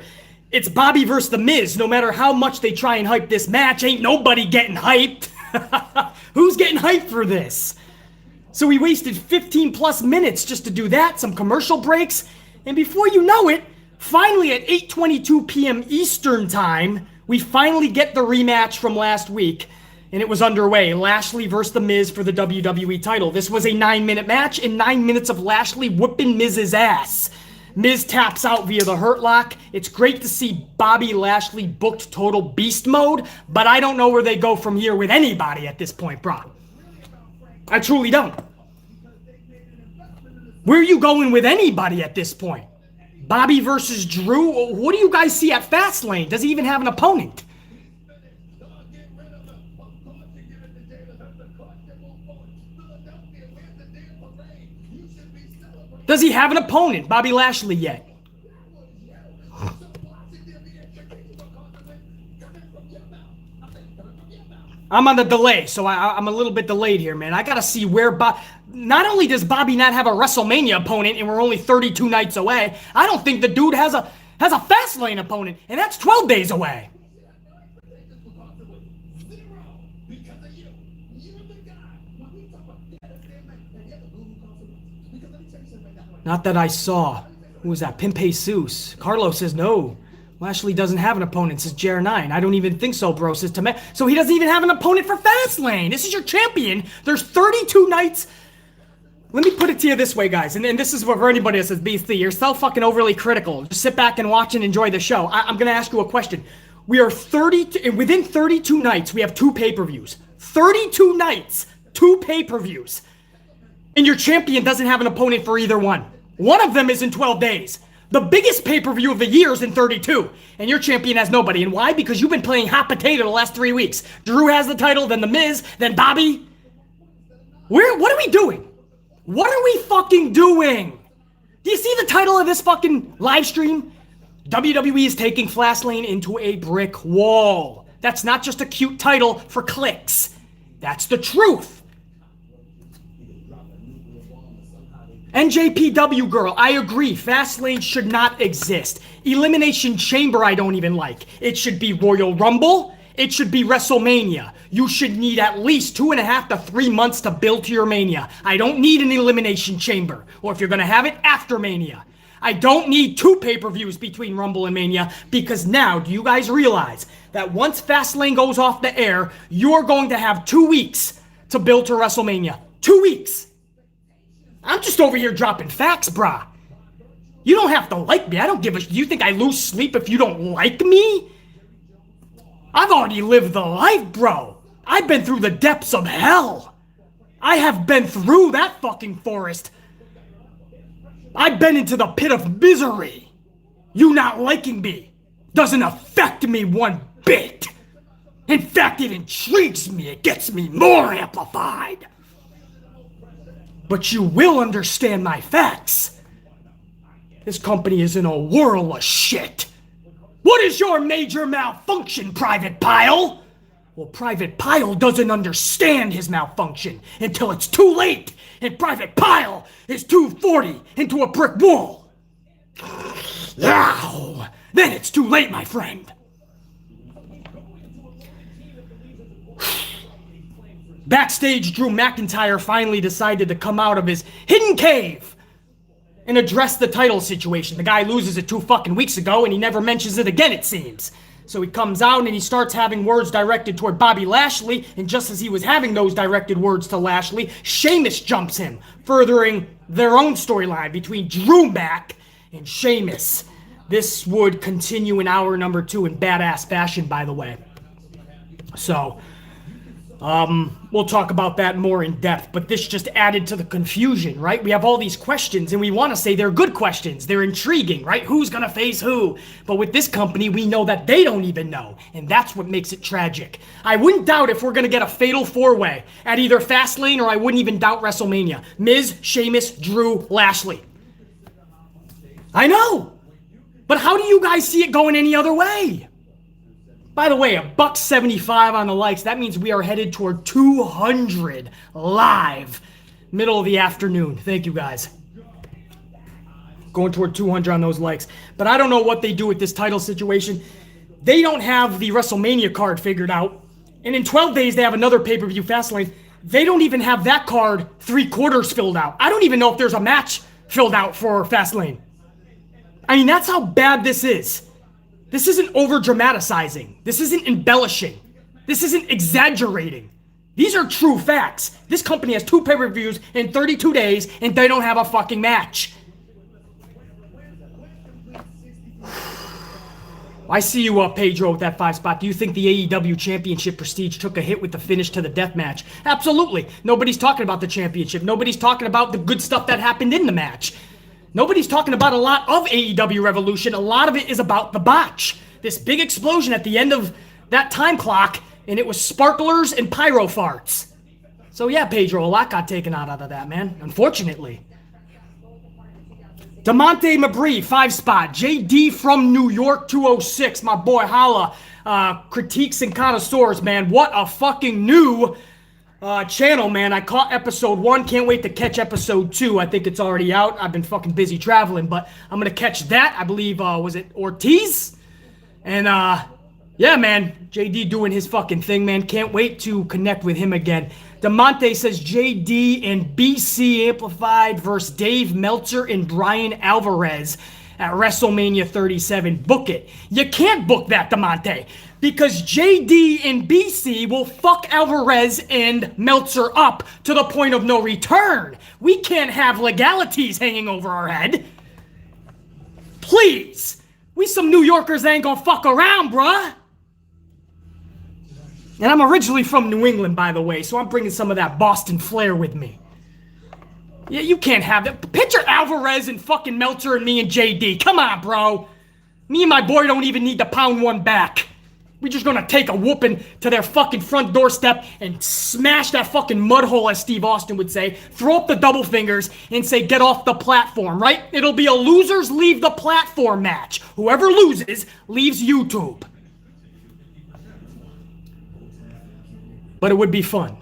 It's Bobby versus The Miz. No matter how much they try and hype this match, ain't nobody getting hyped. Who's getting hyped for this? So we wasted 15 plus minutes just to do that, some commercial breaks, and before you know it, finally at 8:22 p.m. Eastern Time, we finally get the rematch from last week, and it was underway. Lashley versus The Miz for the WWE title. This was a 9-minute match, and 9 minutes of Lashley whooping Miz's ass. Miz taps out via the Hurt Lock. It's great to see Bobby Lashley booked total beast mode, but I don't know where they go from here with anybody at this point, bro. I truly don't. Where are you going with anybody at this point? Bobby versus Drew? What do you guys see at FastLane? Does he even have an opponent? Does he have an opponent, Bobby Lashley, yet? I'm on the delay, so I'm a little bit delayed here, man. I gotta see where not only does Bobby not have a WrestleMania opponent, and we're only 32 nights away, I don't think the dude has a FastLane opponent, and that's 12 days away. Not that I saw. Who was that? Pimp Jesus. Carlos says no. Lashley doesn't have an opponent, says JR9. I don't even think so, bro, says Tame. So he doesn't even have an opponent for FastLane. This is your champion. There's 32 nights. Let me put it to you this way, guys, and this is for anybody that says, BC, you're so fucking overly critical. Just sit back and watch and enjoy the show. I'm going to ask you a question. We are within 32 nights, we have 2 pay-per-views. 32 nights, 2 pay-per-views. And your champion doesn't have an opponent for either one. One of them is in 12 days. The biggest pay-per-view of the year is in 32. And your champion has nobody. And why? Because you've been playing hot potato the last 3 weeks. Drew has the title, then The Miz, then Bobby. What are we doing? What are we fucking doing? Do you see the title of this fucking live stream? WWE is taking FastLane into a brick wall. That's not just a cute title for clicks. That's the truth. NJPW girl, I agree. FastLane should not exist. Elimination Chamber I don't even like. It should be Royal Rumble. It should be WrestleMania. You should need at least 2.5 to 3 months to build to your Mania. I don't need an Elimination Chamber. Or if you're going to have it, after Mania. I don't need 2 pay-per-views between Rumble and Mania, because now, do you guys realize that once FastLane goes off the air, you're going to have 2 weeks to build to WrestleMania. 2 weeks. I'm just over here dropping facts, brah. You don't have to like me. I don't give a... Do you think I lose sleep if you don't like me? I've already lived the life, bro. I've been through the depths of hell. I have been through that fucking forest. I've been into the pit of misery. You not liking me doesn't affect me one bit. In fact, it intrigues me. It gets me more amplified. But you will understand my facts. This company is in a whirl of shit. What is your major malfunction, Private Pyle? Well, Private Pyle doesn't understand his malfunction until it's too late, and Private Pyle is 240 into a brick wall. Now, then it's too late, my friend. Backstage, Drew McIntyre finally decided to come out of his hidden cave and address the title situation. The guy loses it 2 fucking weeks ago, and he never mentions it again, it seems. So he comes out and he starts having words directed toward Bobby Lashley, and just as he was having those directed words to Lashley, Sheamus jumps him, furthering their own storyline between Drew Mac and Sheamus. This would continue in hour number 2 in badass fashion, by the way. So, we'll talk about that more in depth, but this just added to the confusion, right? We have all these questions, and we want to say they're good questions. They're intriguing, right? Who's going to face who? But with this company, we know that they don't even know, and that's what makes it tragic. I wouldn't doubt if we're going to get a fatal 4-way at either FastLane, or I wouldn't even doubt WrestleMania. Miz, Sheamus, Drew, Lashley. I know, but how do you guys see it going any other way? By the way, $1.75 on the likes. That means we are headed toward 200 live. Middle of the afternoon. Thank you, guys. Going toward 200 on those likes. But I don't know what they do with this title situation. They don't have the WrestleMania card figured out. And in 12 days, they have another pay-per-view FastLane. They don't even have that card 3/4 filled out. I don't even know if there's a match filled out for FastLane. I mean, that's how bad this is. This isn't over-dramatizing. This isn't embellishing. This isn't exaggerating. These are true facts. This company has 2 pay-per-views in 32 days, and they don't have a fucking match. I see you, Pedro, with that 5 spot. Do you think the AEW Championship prestige took a hit with the finish to the death match? Absolutely. Nobody's talking about the championship. Nobody's talking about the good stuff that happened in the match. Nobody's talking about a lot of AEW Revolution. A lot of it is about the botch. This big explosion at the end of that time clock, and it was sparklers and pyro farts. So yeah, Pedro, a lot got taken out of that, man. Unfortunately. DeMonte Mabry, 5 spot. JD from New York, 206. My boy, holla. Critiques and connoisseurs, man. What a fucking new channel, man. I caught episode 1. Can't wait to catch episode 2. I think it's already out. I've been fucking busy traveling, but I'm gonna catch that. I believe, was it Ortiz? And, yeah, man. JD doing his fucking thing, man. Can't wait to connect with him again. DeMonte says JD and BC Amplified versus Dave Meltzer and Brian Alvarez at WrestleMania 37. Book it. You can't book that, DeMonte, because JD and BC will fuck Alvarez and Meltzer up to the point of no return. We can't have legalities hanging over our head. Please. We some New Yorkers that ain't gonna fuck around, bruh. And I'm originally from New England, by the way, so I'm bringing some of that Boston flair with me. Yeah, you can't have that. Picture Alvarez and fucking Meltzer and me and JD. Come on, bro. Me and my boy don't even need to pound one back. We're just gonna take a whooping to their fucking front doorstep and smash that fucking mud hole, as Steve Austin would say, throw up the double fingers and say, get off the platform, right? It'll be a losers leave the platform match. Whoever loses leaves YouTube. But it would be fun.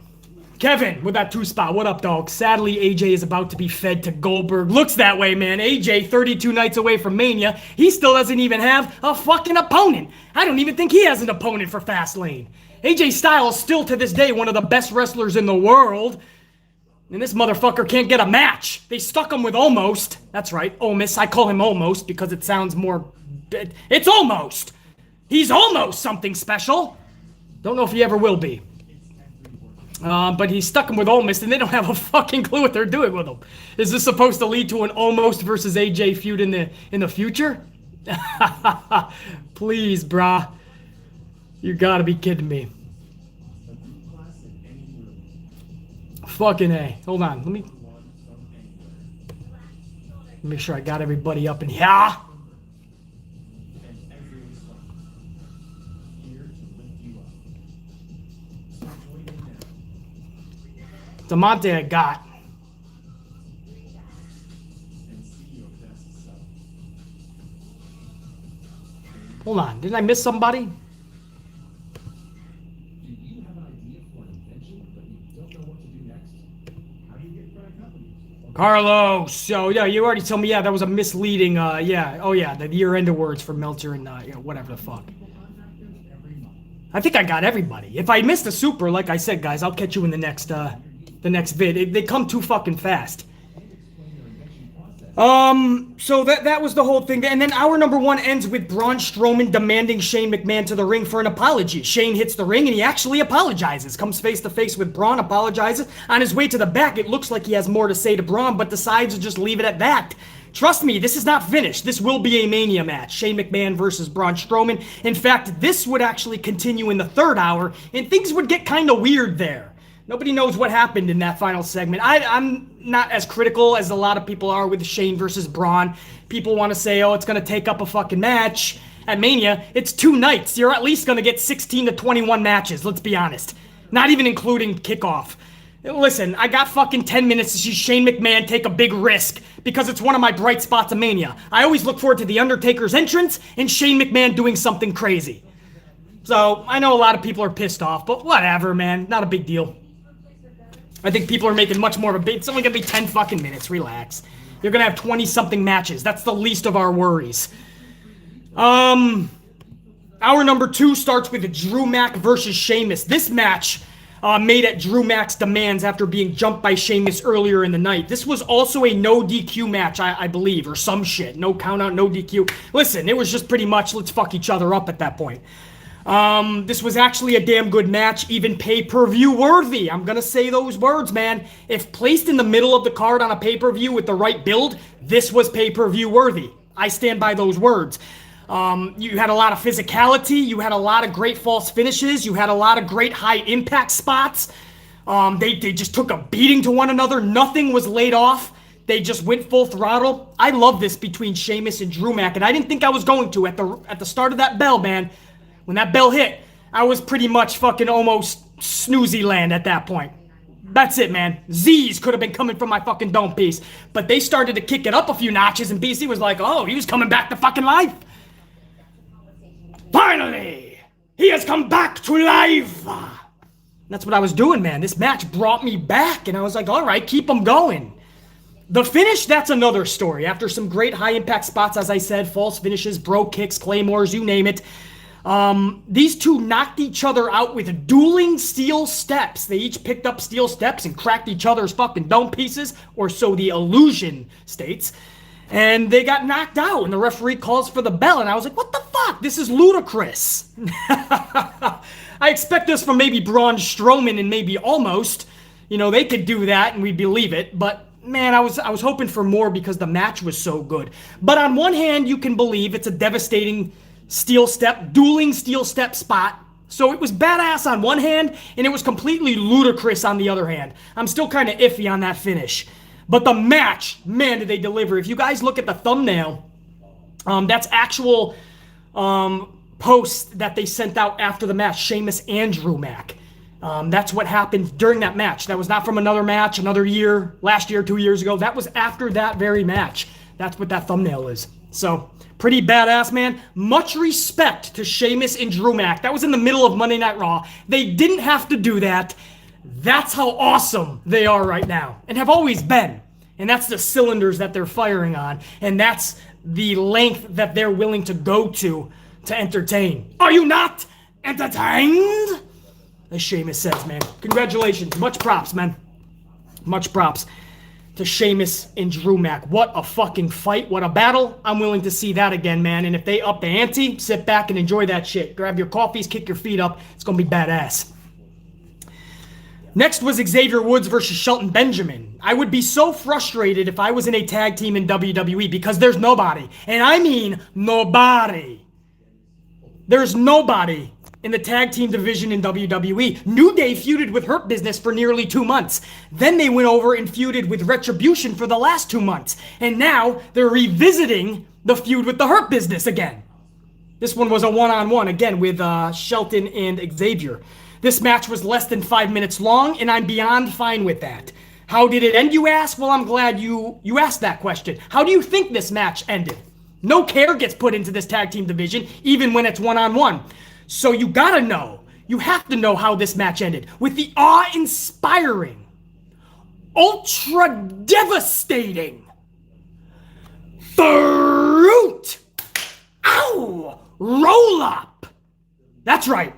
Kevin with that 2 spot. What up, dog? Sadly, AJ is about to be fed to Goldberg. Looks that way, man. AJ, 32 nights away from Mania. He still doesn't even have a fucking opponent. I don't even think he has an opponent for FastLane. AJ Styles still to this day one of the best wrestlers in the world. And this motherfucker can't get a match. They stuck him with Almost. That's right, Omos. I call him Almost because it sounds more... It's Almost. He's almost something special. Don't know if he ever will be. But he's stuck him with Almost, and they don't have a fucking clue what they're doing with him. Is this supposed to lead to an Almost versus AJ feud in the future? Please, brah. You gotta be kidding me. Fucking A. Hold on. Let me make sure I got everybody up in here. DeMonte I got. Hold on, didn't I miss somebody? Carlos, so yeah, you already told me, yeah, that was a misleading, yeah, oh yeah, the year-end awards for Meltzer and, you know, whatever the fuck. I think I got everybody. If I missed a super, like I said, guys, I'll catch you in the next vid. They come too fucking fast. So that was the whole thing. And then hour number 1 ends with Braun Strowman demanding Shane McMahon to the ring for an apology. Shane hits the ring and he actually apologizes. Comes face to face with Braun, apologizes. On his way to the back, it looks like he has more to say to Braun, but decides to just leave it at that. Trust me, this is not finished. This will be a Mania match. Shane McMahon versus Braun Strowman. In fact, this would actually continue in the 3rd hour, and things would get kind of weird there. Nobody knows what happened in that final segment. I'm not as critical as a lot of people are with Shane versus Braun. People want to say, oh, it's going to take up a fucking match at Mania. It's 2 nights. You're at least going to get 16 to 21 matches, let's be honest. Not even including kickoff. Listen, I got fucking 10 minutes to see Shane McMahon take a big risk because it's one of my bright spots of Mania. I always look forward to The Undertaker's entrance and Shane McMahon doing something crazy. So, I know a lot of people are pissed off, but whatever, man. Not a big deal. I think people are making much more of a big... It's only gonna be 10 fucking minutes. Relax. You're gonna have 20-something matches. That's the least of our worries. Hour number 2 starts with Drew Mac versus Sheamus. This match... made at Drew Mac's demands after being jumped by Sheamus earlier in the night. This was also a no DQ match, I believe, or some shit. No count out, no DQ. Listen, it was just pretty much let's fuck each other up at that point. This was actually a damn good match, even pay-per-view worthy. I'm gonna say those words, man. If placed in the middle of the card on a pay-per-view with the right build, this was pay-per-view worthy. I stand by those words. You had a lot of physicality, you had a lot of great false finishes, you had a lot of great high impact spots. They just took a beating to one another, nothing was laid off. They just went full throttle. I love this between Sheamus and Drew Mac, and I didn't think I was going to at the start of that bell, man. When that bell hit, I was pretty much fucking almost snoozy land at that point. That's it, man. Z's could have been coming from my fucking dome piece, but they started to kick it up a few notches, and BC was like, oh, he was coming back to fucking life. Finally, he has come back to life. That's what I was doing, man. This match brought me back, and I was like, all right, keep them going. The finish, that's another story. After some great high-impact spots, as I said, false finishes, bro kicks, claymores, you name it, these two knocked each other out with dueling steel steps. They each picked up steel steps and cracked each other's fucking dome pieces, or so the illusion states. And they got knocked out, and the referee calls for the bell, and I was like, what the fuck? This is ludicrous. I expect this from maybe Braun Strowman and maybe Almost. You know, they could do that, and we'd believe it, but man, I was hoping for more because the match was so good. But on one hand, you can believe it's a devastating steel step, dueling steel step spot. So it was badass on one hand, and it was completely ludicrous on the other hand. I'm still kind of iffy on that finish. But the match, man, did they deliver. If you guys look at the thumbnail, that's actual posts that they sent out after the match, Sheamus and Drew Mac. That's what happened during that match. That was not from another match, another year, last year, 2 years ago. That was after that very match. That's what that thumbnail is. So, pretty badass, man. Much respect to Sheamus and Drew Mac. That was in the middle of Monday Night Raw. They didn't have to do that. That's how awesome they are right now, and have always been. And that's the cylinders that they're firing on, and that's the length that they're willing to go to entertain. Are you not entertained? As Sheamus says, man. Congratulations. Much props, man. Much props to Sheamus and Drew Mac. What a fucking fight. What a battle. I'm willing to see that again, man. And if they up the ante, sit back and enjoy that shit. Grab your coffees, kick your feet up. It's going to be badass. Next was Xavier Woods versus Shelton Benjamin. I would be so frustrated if I was in a tag team in WWE because there's nobody. And I mean nobody. There's nobody in the tag team division in WWE. New Day feuded with Hurt Business for nearly 2 months. Then they went over and feuded with Retribution for the last 2 months. And now they're revisiting the feud with the Hurt Business again. This one was a one-on-one, again, with Shelton and Xavier. This match was less than 5 minutes long, and I'm beyond fine with that. How did it end, you ask? Well, I'm glad you asked that question. How do you think this match ended? No care gets put into this tag team division, even when it's one-on-one. So you gotta know, you have to know how this match ended. With the awe-inspiring, ultra-devastating, fruit, ow, roll-up. That's right.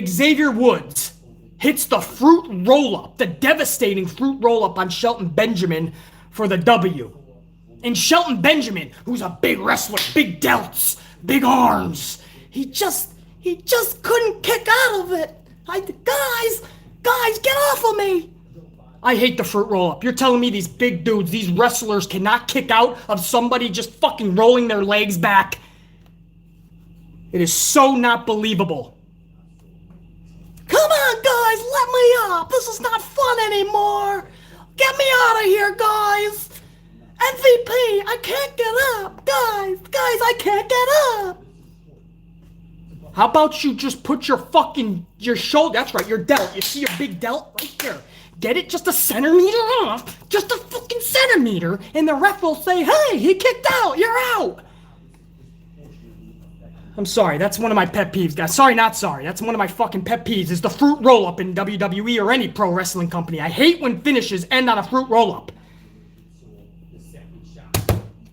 Xavier Woods hits the fruit roll-up, the devastating fruit roll-up on Shelton Benjamin for the W. And Shelton Benjamin, who's a big wrestler, big delts, big arms. He just couldn't kick out of it. Guys, get off of me. I hate the fruit roll-up. You're telling me these big dudes, these wrestlers cannot kick out of somebody just fucking rolling their legs back? It is so not believable. Come on, guys, let me up. This is not fun anymore. Get me out of here, guys. MVP, I can't get up. Guys, I can't get up. How about you just put your shoulder, that's right, your delt. You see your big delt right there. Get it just a centimeter off, just a fucking centimeter, and the ref will say, hey, he kicked out, you're out. I'm sorry, that's one of my pet peeves, guys. Sorry, not sorry. That's one of my fucking pet peeves, is the fruit roll-up in WWE or any pro wrestling company. I hate when finishes end on a fruit roll-up.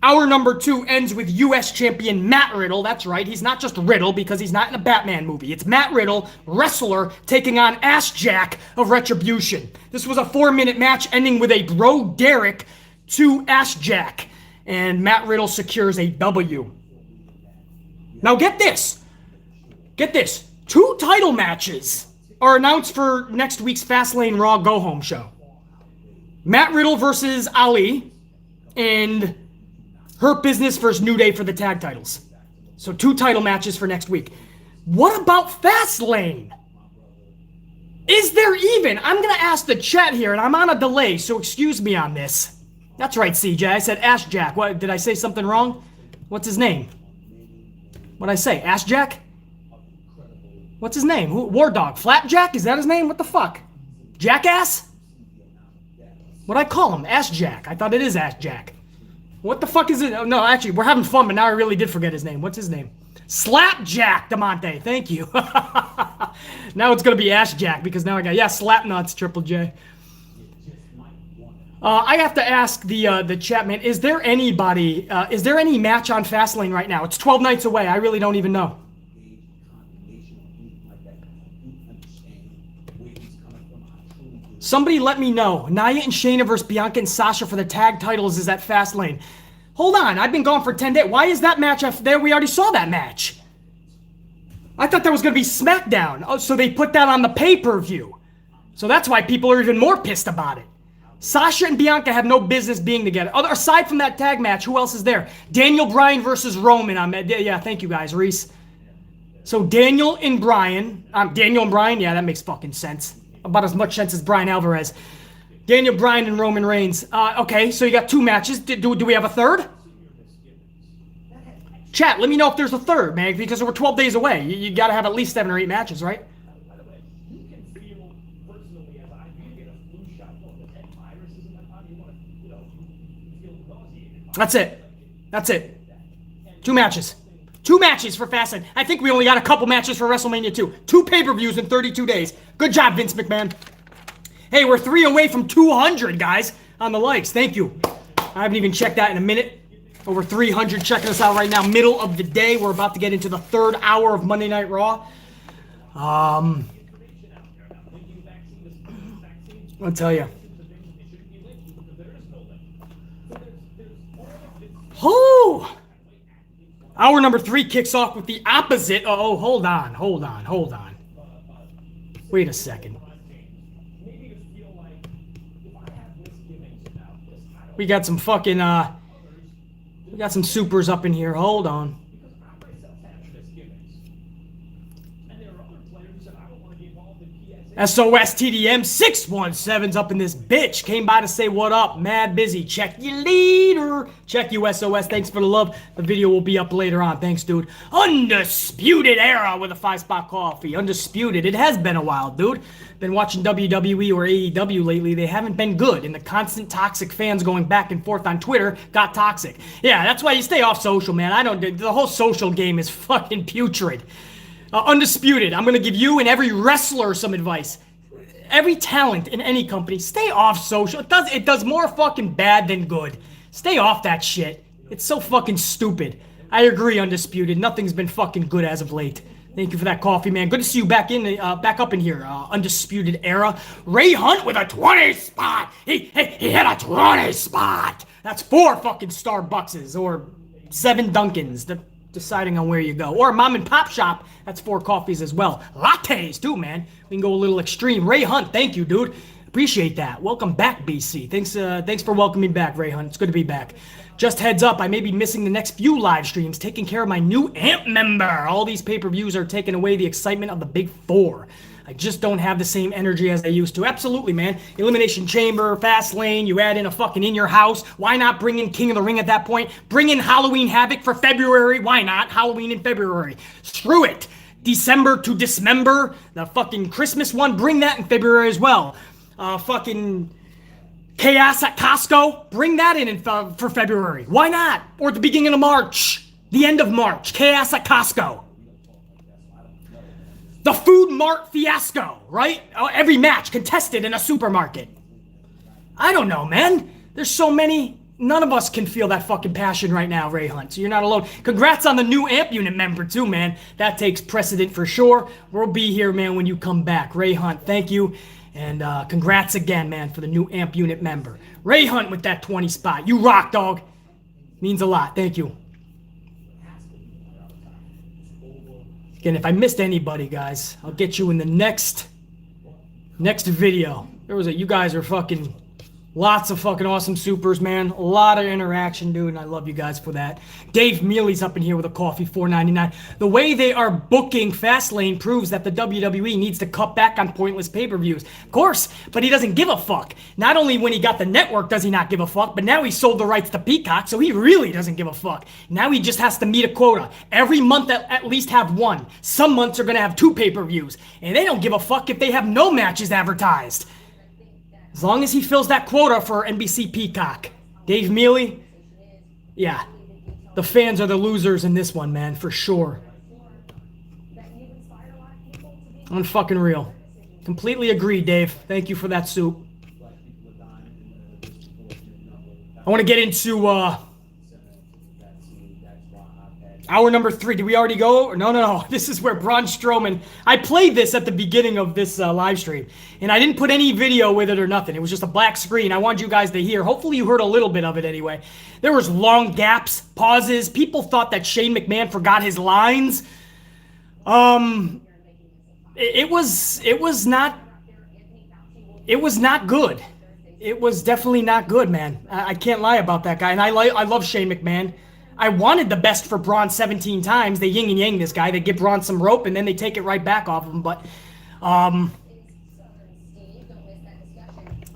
Hour number 2 ends with U.S. champion Matt Riddle. That's right, he's not just Riddle because he's not in a Batman movie. It's Matt Riddle, wrestler, taking on Ass Jack of Retribution. This was a 4-minute match ending with a Bro Derek to Ass Jack. And Matt Riddle secures a W. Now get this. Get this. 2 title matches are announced for next week's FastLane Raw Go Home show. Matt Riddle versus Ali, and Hurt Business versus New Day for the tag titles. So 2 title matches for next week. What about FastLane? Is there even? I'm going to ask the chat here, and I'm on a delay, so excuse me on this. That's right, CJ. I said Ass Jack. What, did I say something wrong? What's his name? What'd I say? Ass Jack? What's his name? War Dog. Flapjack? Is that his name? What the fuck? Jackass? What'd I call him? Ass Jack. I thought it is Ass Jack. What the fuck is it? Oh, no, actually, we're having fun, but now I really did forget his name. What's his name? Slapjack DeMonte. Thank you. Now it's going to be Ass Jack because now I got, Slap Nuts, Triple J. I have to ask the chat, man, is there any match on FastLane right now? It's 12 nights away. I really don't even know. Somebody let me know. Nia and Shayna versus Bianca and Sasha for the tag titles is at FastLane. Hold on, I've been gone for 10 days. Why is that match there? We already saw that match. I thought that was going to be SmackDown. Oh, so they put that on the pay-per-view. So that's why people are even more pissed about it. Sasha and Bianca have no business being together. Aside from that tag match, who else is there? Daniel Bryan versus Roman. Yeah, thank you guys, Reese. So Daniel and Bryan, yeah, that makes fucking sense. About as much sense as Bryan Alvarez. Daniel Bryan and Roman Reigns. Okay, so you got 2 matches. Do we have a third? Chat, let me know if there's a third, man, because we're 12 days away. You gotta have at least 7 or 8 matches, right? That's it. That's it. 2 matches. 2 matches for FastLane. I think we only got a couple matches for WrestleMania 2. 2 pay-per-views in 32 days. Good job, Vince McMahon. Hey, we're 3 away from 200, guys, on the likes. Thank you. I haven't even checked that in a minute. Over 300 checking us out right now. Middle of the day. We're about to get into the 3rd hour of Monday Night Raw. I'll tell you. Oh! Hour number 3 kicks off with the opposite. Oh, hold on. Wait a second. We got some fucking, we got some supers up in here. Hold on. SOS TDM 617's up in this bitch. Came by to say what up. Mad busy. Check your leader. Check you, SOS. Thanks for the love. The video will be up later on. Thanks, dude. Undisputed Era with a 5-spot coffee. Undisputed. It has been a while, dude. Been watching WWE or AEW lately. They haven't been good. And the constant toxic fans going back and forth on Twitter got toxic. Yeah, that's why you stay off social, man. The whole social game is fucking putrid. Undisputed. I'm going to give you and every wrestler some advice. Every talent in any company, stay off social. It does more fucking bad than good. Stay off that shit. It's so fucking stupid. I agree, Undisputed. Nothing's been fucking good as of late. Thank you for that coffee, man. Good to see you back up in here. Undisputed Era. Ray Hunt with a 20 spot. He hit a 20 spot. That's 4 fucking Starbuckses or 7 Dunkins, deciding on where you go. Or a mom and pop shop. That's 4 coffees as well. Lattes too, man. We can go a little extreme. Ray Hunt, thank you, dude. Appreciate that. Welcome back, BC. Thanks for welcoming me back, Ray Hunt. It's good to be back. Just heads up, I may be missing the next few live streams, taking care of my new AMP member. All these pay-per-views are taking away the excitement of the big 4. I just don't have the same energy as I used to. Absolutely, man. Elimination Chamber, FastLane, you add in a fucking In Your House. Why not bring in King of the Ring at that point? Bring in Halloween Havoc for February. Why not? Halloween in February. Screw it. December to Dismember, the fucking Christmas one, bring that in February as well. Fucking Chaos at Costco, bring that in for February. Why not? Or at the beginning of March, the end of March, Chaos at Costco. The Food Mart fiasco, right? Every match contested in a supermarket. I don't know, man. There's so many. None of us can feel that fucking passion right now, Ray Hunt, so you're not alone. Congrats on the new AMP unit member too, man. That takes precedent for sure. We'll be here, man, when you come back. Ray Hunt, thank you. And congrats again, man, for the new AMP unit member. Ray Hunt with that 20 spot. You rock, dog. Means a lot. Thank you. Again, if I missed anybody, guys, I'll get you in the next video. You guys are fucking... Lots of fucking awesome supers, man. A lot of interaction, dude, and I love you guys for that. Dave Mealy's up in here with a coffee, $4.99. The way they are booking FastLane proves that the WWE needs to cut back on pointless pay-per-views. Of course, but he doesn't give a fuck. Not only when he got the network does he not give a fuck, but now he sold the rights to Peacock, so he really doesn't give a fuck. Now he just has to meet a quota. Every month at least have 1. Some months are going to have 2 pay-per-views, and they don't give a fuck if they have no matches advertised. As long as he fills that quota for NBC Peacock. Dave Mealy, yeah. The fans are the losers in this one, man, for sure. Unfucking real. Completely agree, Dave. Thank you for that soup. I want to get into hour number 3. Did we already go? No. This is where Braun Strowman... I played this at the beginning of this live stream, and I didn't put any video with it or nothing. It was just a black screen. I wanted you guys to hear. Hopefully you heard a little bit of it anyway. There was long gaps, pauses. People thought that Shane McMahon forgot his lines. It was not good. It was definitely not good, man. I can't lie about that guy, and I love Shane McMahon. I wanted the best for Braun 17 times. They yin and yang this guy. They give Braun some rope, and then they take it right back off of him. But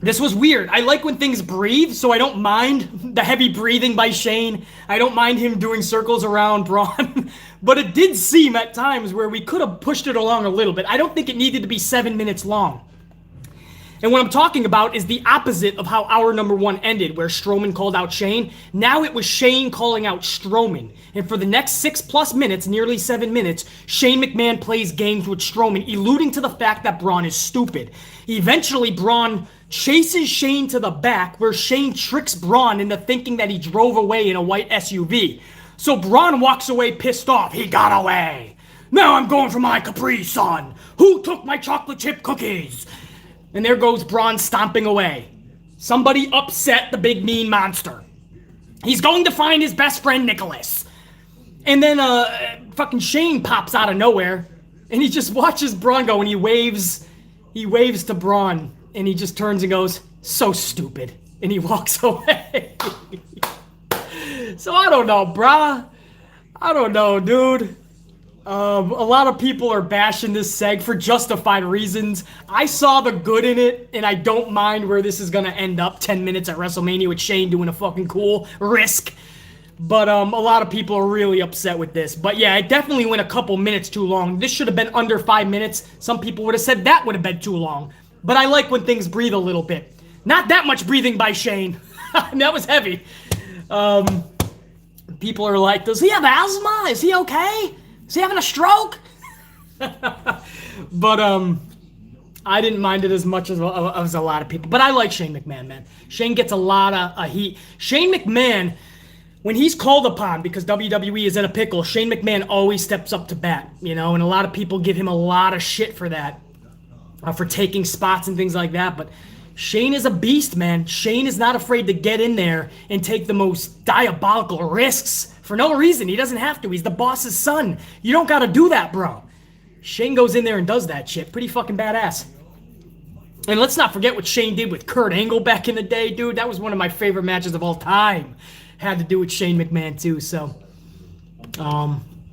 this was weird. I like when things breathe, so I don't mind the heavy breathing by Shane. I don't mind him doing circles around Braun. But it did seem at times where we could have pushed it along a little bit. I don't think it needed to be 7 minutes long. And what I'm talking about is the opposite of how hour number 1 ended, where Strowman called out Shane. Now it was Shane calling out Strowman. And for the next 6+ minutes, nearly 7 minutes, Shane McMahon plays games with Strowman, alluding to the fact that Braun is stupid. Eventually, Braun chases Shane to the back, where Shane tricks Braun into thinking that he drove away in a white SUV. So Braun walks away pissed off. He got away. Now I'm going for my Capri Sun. Who took my chocolate chip cookies? And there goes Braun stomping away. Somebody upset the big mean monster. He's going to find his best friend Nicholas. And then fucking Shane pops out of nowhere. And he just watches Braun go, and he waves to Braun. And he just turns and goes, so stupid. And he walks away. So I don't know, brah. I don't know, dude. A lot of people are bashing this seg for justified reasons. I saw the good in it, and I don't mind where this is going to end up. 10 minutes at WrestleMania with Shane doing a fucking cool risk. But a lot of people are really upset with this. But yeah, it definitely went a couple minutes too long. This should have been under 5 minutes. Some people would have said that would have been too long. But I like when things breathe a little bit. Not that much breathing by Shane. That was heavy. People are like, does he have asthma? Is he okay? Is he having a stroke? But I didn't mind it as much as a lot of people. But I like Shane McMahon, man. Shane gets a lot of heat. Shane McMahon when he's called upon because WWE is in a pickle, Shane McMahon always steps up to bat, and a lot of people give him a lot of shit for that, for taking spots and things like that, but Shane is a beast, man. Shane is not afraid to get in there and take the most diabolical risks for no reason. He doesn't have to. He's the boss's son. You don't gotta do that, bro. Shane goes in there and does that shit. Pretty fucking badass. And let's not forget what Shane did with Kurt Angle back in the day, dude. That was one of my favorite matches of all time. Had to do with Shane McMahon, too, so...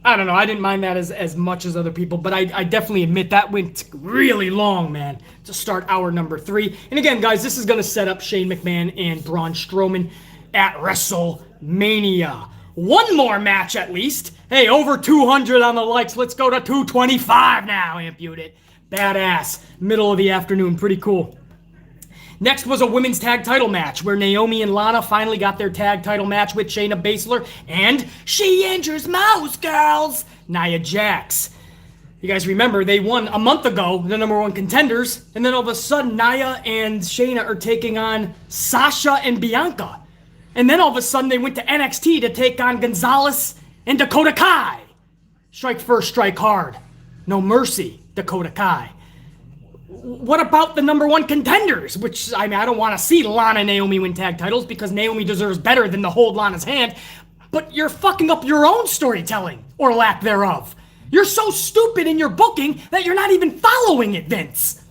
I don't know. I didn't mind that as much as other people, but I definitely admit that went really long, man, to start hour number 3. And again, guys, this is going to set up Shane McMahon and Braun Strowman at WrestleMania. One more match, at least. Hey, over 200 on the likes. Let's go to 225 now, Amputed. Badass. Middle of the afternoon. Pretty cool. Next was a women's tag title match where Naomi and Lana finally got their tag title match with Shayna Baszler and She Injures Mouse Girls, Nia Jax. You guys remember, they won a month ago, the number 1 contenders, and then all of a sudden Nia and Shayna are taking on Sasha and Bianca. And then all of a sudden they went to NXT to take on Gonzalez and Dakota Kai. Strike first, strike hard. No mercy, Dakota Kai. What about the number 1 contenders? Which, I don't want to see Lana and Naomi win tag titles because Naomi deserves better than to hold Lana's hand. But you're fucking up your own storytelling, or lack thereof. You're so stupid in your booking that you're not even following it, Vince.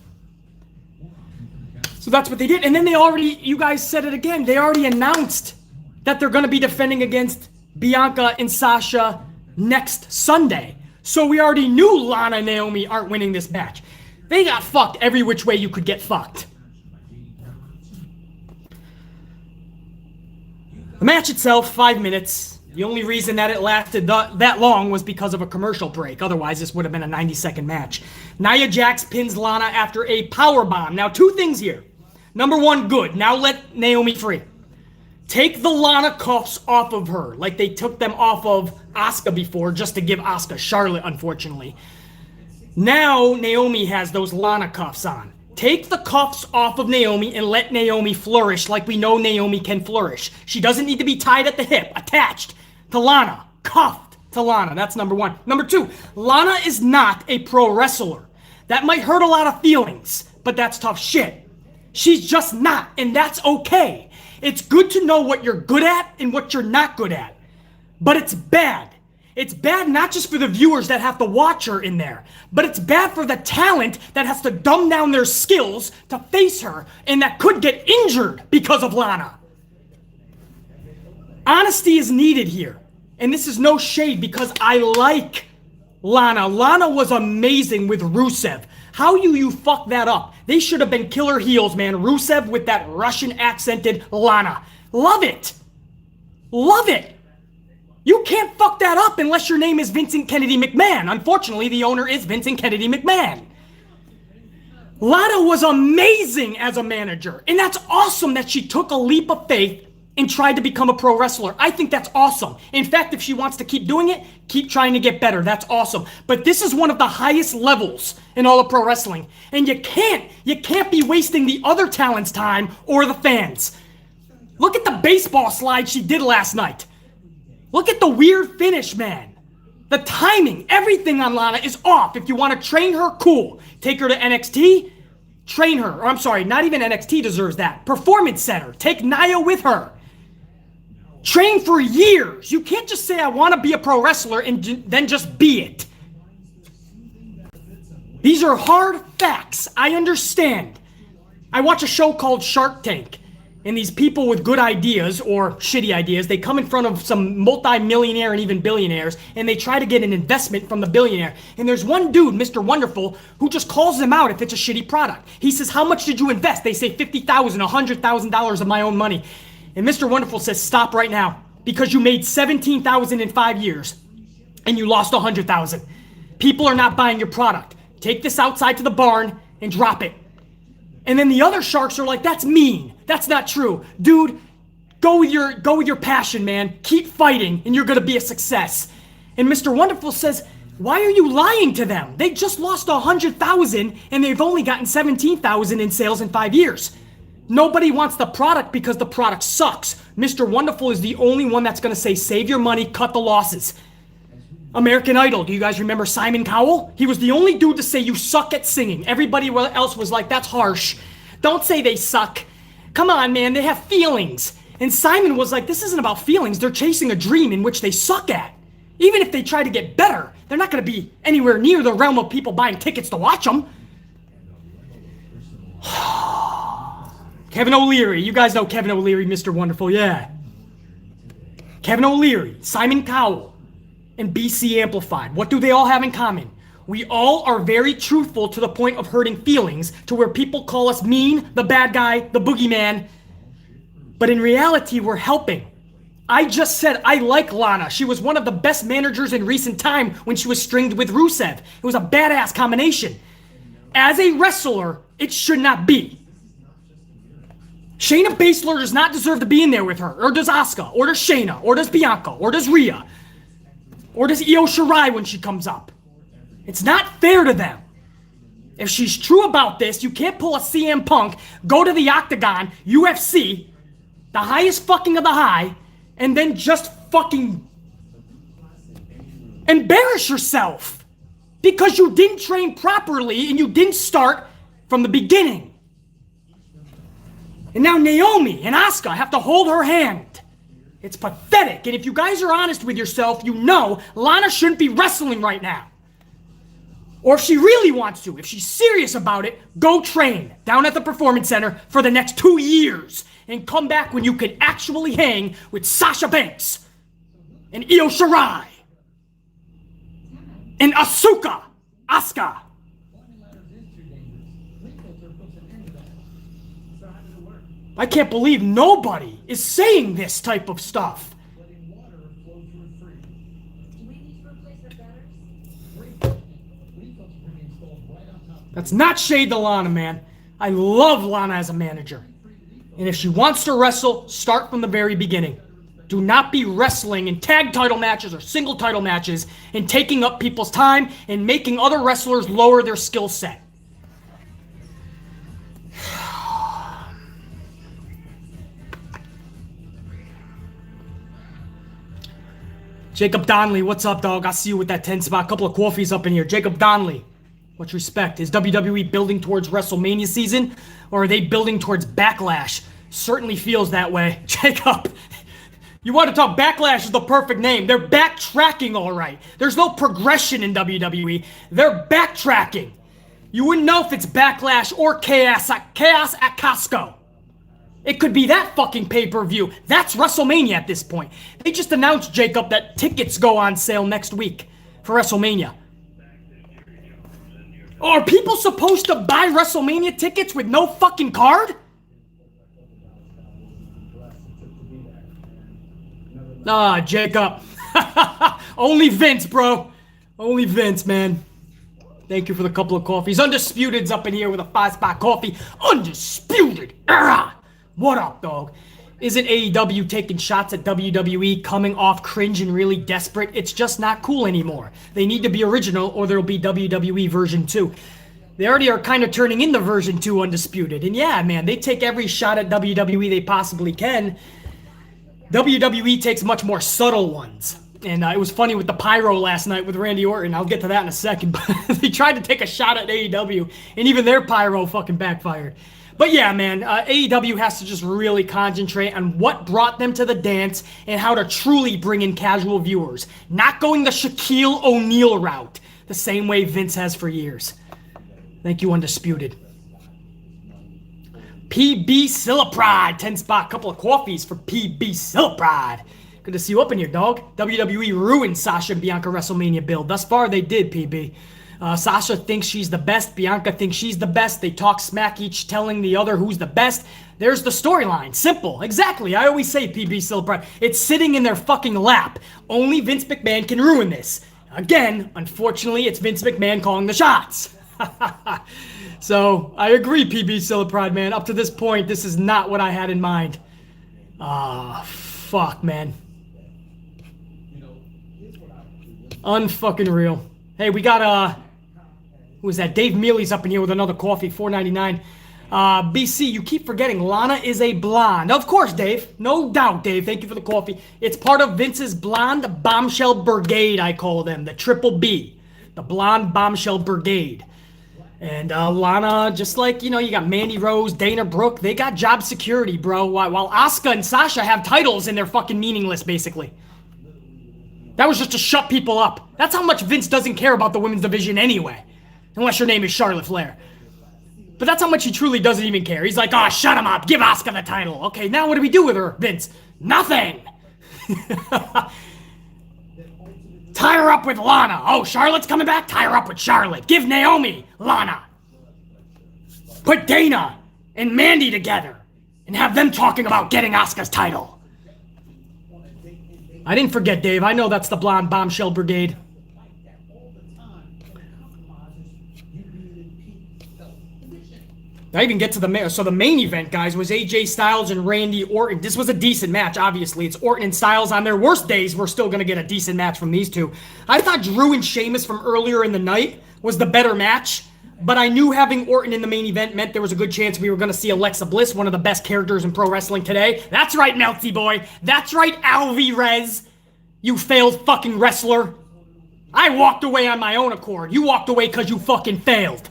So that's what they did. And then you guys said it again, they already announced that they're going to be defending against Bianca and Sasha next Sunday. So we already knew Lana and Naomi aren't winning this match. They got fucked every which way you could get fucked. The match itself, 5 minutes. The only reason that it lasted that long was because of a commercial break. Otherwise, this would have been a 90-second match. Nia Jax pins Lana after a powerbomb. Now, 2 things here. Number 1, good. Now let Naomi free. Take the Lana cuffs off of her, like they took them off of Asuka before, just to give Asuka Charlotte, unfortunately. Now, Naomi has those Lana cuffs on. Take the cuffs off of Naomi and let Naomi flourish like we know Naomi can flourish. She doesn't need to be tied at the hip, attached to Lana, cuffed to Lana. That's number 1. Number 2, Lana is not a pro wrestler. That might hurt a lot of feelings, but that's tough shit. She's just not, and that's okay. It's good to know what you're good at and what you're not good at. But it's bad. It's bad not just for the viewers that have to watch her in there, but it's bad for the talent that has to dumb down their skills to face her and that could get injured because of Lana. Honesty is needed here. And this is no shade because I like Lana. Lana was amazing with Rusev. How you fuck that up? They should have been killer heels, man. Rusev with that Russian accented Lana. Love it. Love it. You can't fuck that up unless your name is Vincent Kennedy McMahon. Unfortunately, the owner is Vincent Kennedy McMahon. Lana was amazing as a manager, and that's awesome that she took a leap of faith and tried to become a pro wrestler. I think that's awesome. In fact, if she wants to keep doing it, keep trying to get better. That's awesome. But this is one of the highest levels in all of pro wrestling, and you can't be wasting the other talent's time or the fans. Look at the baseball slide she did last night. Look at the weird finish, man. The timing, everything on Lana is off. If you want to train her, cool. Take her to NXT, train her. Or I'm sorry, not even NXT deserves that. Performance Center, take Nia with her. Train for years. You can't just say, I want to be a pro wrestler and then just be it. These are hard facts. I understand. I watch a show called Shark Tank. And these people with good ideas, or shitty ideas, they come in front of some multi-millionaire and even billionaires, and they try to get an investment from the billionaire. And there's one dude, Mr. Wonderful, who just calls them out if it's a shitty product. He says, how much did you invest? They say $50,000, $100,000 of my own money. And Mr. Wonderful says, stop right now, because you made $17,000 in 5 years, and you lost $100,000. People are not buying your product. Take this outside to the barn and drop it. And then the other sharks are like, that's mean. That's not true. Dude, go with your passion, man. Keep fighting and you're going to be a success. And Mr. Wonderful says, why are you lying to them? They just lost $100,000 and they've only gotten $17,000 in sales in 5 years. Nobody wants the product because the product sucks. Mr. Wonderful is the only one that's going to say, save your money, cut the losses. American Idol, do you guys remember Simon Cowell? He was the only dude to say you suck at singing. Everybody else was like, that's harsh. Don't say they suck. Come on, man, they have feelings. And Simon was like, this isn't about feelings. They're chasing a dream in which they suck at. Even if they try to get better, they're not going to be anywhere near the realm of people buying tickets to watch them. Kevin O'Leary. You guys know Kevin O'Leary, Mr. Wonderful, yeah. Kevin O'Leary, Simon Cowell, and BC Amplified. What do they all have in common? We all are very truthful to the point of hurting feelings, to where people call us mean, the bad guy, the boogeyman. But in reality, we're helping. I just said I like Lana. She was one of the best managers in recent time when she was stringed with Rusev. It was a badass combination. As a wrestler, it should not be. Shayna Baszler does not deserve to be in there with her. Or does Asuka. Or does Shayna. Or does Bianca. Or does Rhea. Or does Io Shirai when she comes up. It's not fair to them. If she's true about this, you can't pull a CM Punk, go to the Octagon, UFC, the highest fucking of the high, and then just fucking embarrass yourself. Because you didn't train properly and you didn't start from the beginning. And now Naomi and Asuka have to hold her hand. It's pathetic. And if you guys are honest with yourself, you know Lana shouldn't be wrestling right now. Or if she really wants to, if she's serious about it, go train down at the Performance Center for the next 2 years. And come back when you can actually hang with Sasha Banks. And Io Shirai. And Asuka. Asuka. I can't believe nobody is saying this type of stuff. That's not shade to Lana, man. I love Lana as a manager. And if she wants to wrestle, start from the very beginning. Do not be wrestling in tag title matches or single title matches and taking up people's time and making other wrestlers lower their skill set. Jacob Donnelly, what's up, dog? I see you with that 10 spot. Couple of coffees up in here. Jacob Donnelly, much respect. Is WWE building towards WrestleMania season, or are they building towards Backlash? Certainly feels that way. Jacob, you want to talk Backlash is the perfect name. They're backtracking all right. There's no progression in WWE. They're backtracking. You wouldn't know if it's Backlash or Chaos at Costco. It could be that fucking pay-per-view. That's WrestleMania at this point. They just announced, Jacob, that tickets go on sale next week for WrestleMania. Are people supposed to buy WrestleMania tickets with no fucking card? Ah, Jacob. Only Vince, bro. Only Vince, man. Thank you for the couple of coffees. Undisputed's up in here with a 5-spot coffee. Undisputed. What up, dog? Isn't AEW taking shots at WWE, coming off cringe and really desperate? It's just not cool anymore. They need to be original or there'll be WWE version 2. They already are kind of turning into version 2 Undisputed. And yeah, man, they take every shot at WWE they possibly can. WWE takes much more subtle ones. And it was funny with the Pyro last night with Randy Orton. I'll get to that in a second. But they tried to take a shot at AEW, and even their Pyro fucking backfired. But yeah, man, AEW has to just really concentrate on what brought them to the dance and how to truly bring in casual viewers. Not going the Shaquille O'Neal route, the same way Vince has for years. Thank you, Undisputed. PB Sillapride, 10-spot, couple of coffees for PB Sillapride. Good to see you up in here, dog. WWE ruined Sasha and Bianca WrestleMania build. Thus far, they did, PB. Sasha thinks she's the best. Bianca thinks she's the best. They talk smack, each telling the other who's the best. There's the storyline. Simple. Exactly. I always say, PB Sillapride, it's sitting in their fucking lap. Only Vince McMahon can ruin this. Again, unfortunately, it's Vince McMahon calling the shots. So, I agree, PB Sillapride, man. Up to this point, this is not what I had in mind. Fuck, man. Unfucking real. Hey, we got, who is that? Dave Mealy's up in here with another coffee, $4.99. BC, you keep forgetting Lana is a blonde. Of course, Dave. No doubt, Dave. Thank you for the coffee. It's part of Vince's blonde bombshell brigade, I call them. The Triple B. The blonde bombshell brigade. And Lana, just like, you know, you got Mandy Rose, Dana Brooke, they got job security, bro. While Asuka and Sasha have titles and they're fucking meaningless, basically. That was just to shut people up. That's how much Vince doesn't care about the women's division anyway. Unless your name is Charlotte Flair. But that's how much he truly doesn't even care. He's like, oh, shut him up. Give Asuka the title. Okay, now what do we do with her, Vince? Nothing. Tie her up with Lana. Oh, Charlotte's coming back? Tie her up with Charlotte. Give Naomi Lana. Put Dana and Mandy together and have them talking about getting Asuka's title. I didn't forget, Dave. I know that's the blonde bombshell brigade. I even get to the main. So the main event, guys, was AJ Styles and Randy Orton. This was a decent match, obviously. It's Orton and Styles on their worst days. We're still going to get a decent match from these two. I thought Drew and Sheamus from earlier in the night was the better match, but I knew having Orton in the main event meant there was a good chance we were going to see Alexa Bliss, one of the best characters in pro wrestling today. That's right, Melty boy. That's right, Alvarez. You failed fucking wrestler. I walked away on my own accord. You walked away because you fucking failed.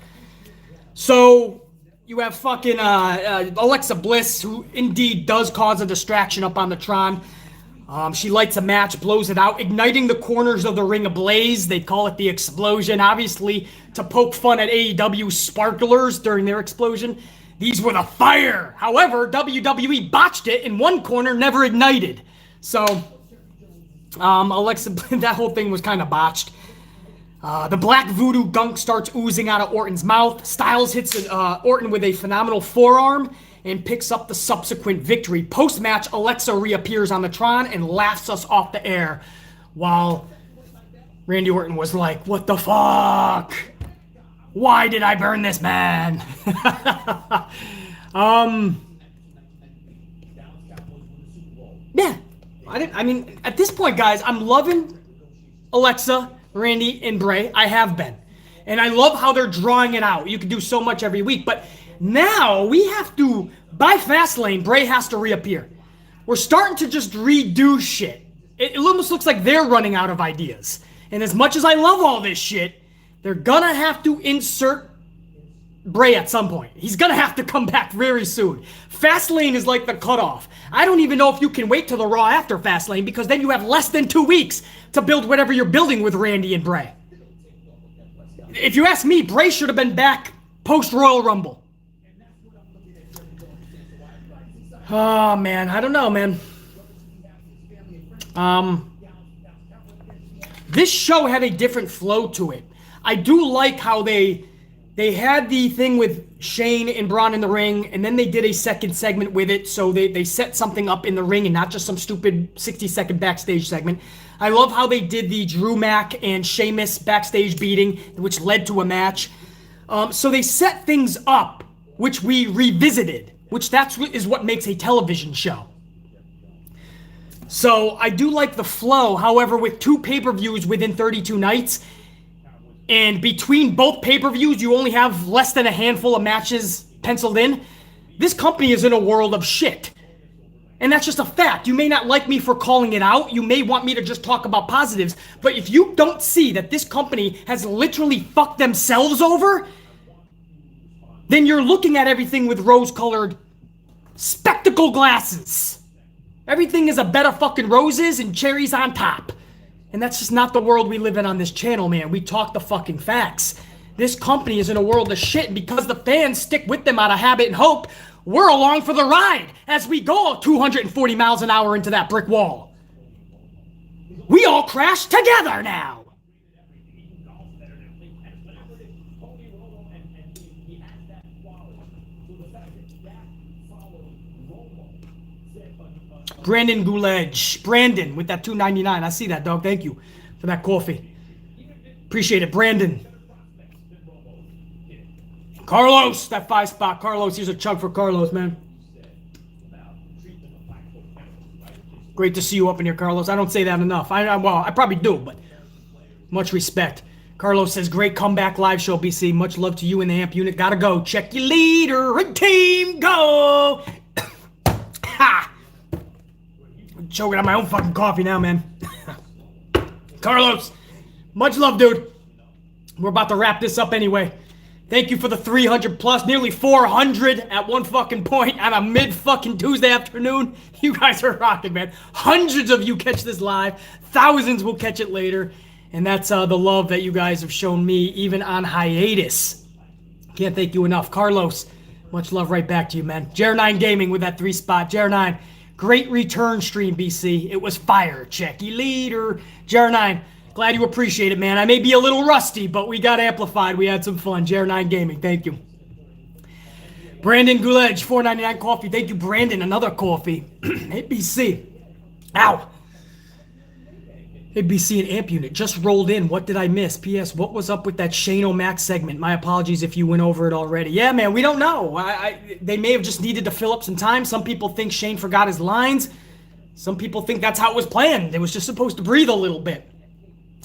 So you have fucking Alexa Bliss, who indeed does cause a distraction up on the Tron. She lights a match, blows it out, igniting the corners of the ring ablaze. They call it the explosion, obviously, to poke fun at AEW sparklers during their explosion. These were the fire. However, WWE botched it, and one corner never ignited. So, Alexa, that whole thing was kind of botched. The black voodoo gunk starts oozing out of Orton's mouth. Styles hits Orton with a phenomenal forearm and picks up the subsequent victory. Post-match, Alexa reappears on the Tron and laughs us off the air, while Randy Orton was like, what the fuck? Why did I burn this man? Yeah. I mean, at this point, guys, I'm loving Alexa, Randy, and Bray. I have been. And I love how they're drawing it out. You can do so much every week. But now we have to, by FastLane, Bray has to reappear. We're starting to just redo shit. It almost looks like they're running out of ideas. And as much as I love all this shit, they're gonna have to insert Bray at some point. He's gonna have to come back very soon. FastLane is like the cutoff. I don't even know if you can wait till the Raw after FastLane, because then you have less than 2 weeks to build whatever you're building with Randy and Bray. If you ask me, Bray should have been back post-Royal Rumble. Oh, man. I don't know, man. This show had a different flow to it. I do like how they had the thing with Shane and Braun in the ring, and then they did a second segment with it, so they set something up in the ring and not just some stupid 60-second backstage segment. I love how they did the Drew Mack and Sheamus backstage beating, which led to a match. So they set things up, which we revisited, which is what makes a television show. So I do like the flow. However, with 2 pay-per-views within 32 nights, and between both pay-per-views, you only have less than a handful of matches penciled in, this company is in a world of shit. And that's just a fact. You may not like me for calling it out. You may want me to just talk about positives. But if you don't see that this company has literally fucked themselves over, then you're looking at everything with rose-colored spectacle glasses. Everything is a bed of fucking roses and cherries on top. And that's just not the world we live in on this channel, man. We talk the fucking facts. This company is in a world of shit, because the fans stick with them out of habit and hope. We're along for the ride as we go 240 miles an hour into that brick wall. We all crash together now. Brandon Gouledge. Brandon with that $2.99. I see that, dog. Thank you for that coffee. Appreciate it, Brandon. Carlos, that 5 spot. Carlos, here's a chug for Carlos, man. Great to see you up in here, Carlos. I don't say that enough. I probably do, but much respect. Carlos says, great comeback live show, BC. Much love to you and the amp unit. Gotta go. Check your leader and team. Go. Ha. I'm choking on my own fucking coffee now, man. Carlos, much love, dude. We're about to wrap this up anyway. Thank you for the 300 plus, nearly 400 at one fucking point on a mid fucking Tuesday afternoon. You guys are rocking, man. Hundreds of you catch this live. Thousands will catch it later. And that's the love that you guys have shown me, even on hiatus. Can't thank you enough. Carlos, much love right back to you, man. Jer9 Gaming with that 3 spot. Jer9, great return stream, BC. It was fire. Checky leader. Jer9, glad you appreciate it, man. I may be a little rusty, but we got amplified. We had some fun. Jer9 Gaming, thank you. Brandon Gulej, $4.99 coffee. Thank you, Brandon. Another coffee. Hey, BC. Ow. ABC and Amp Unit just rolled in. What did I miss? P.S. What was up with that Shane O'Mac segment? My apologies if you went over it already. Yeah, man, we don't know. They may have just needed to fill up some time. Some people think Shane forgot his lines. Some people think that's how it was planned. It was just supposed to breathe a little bit.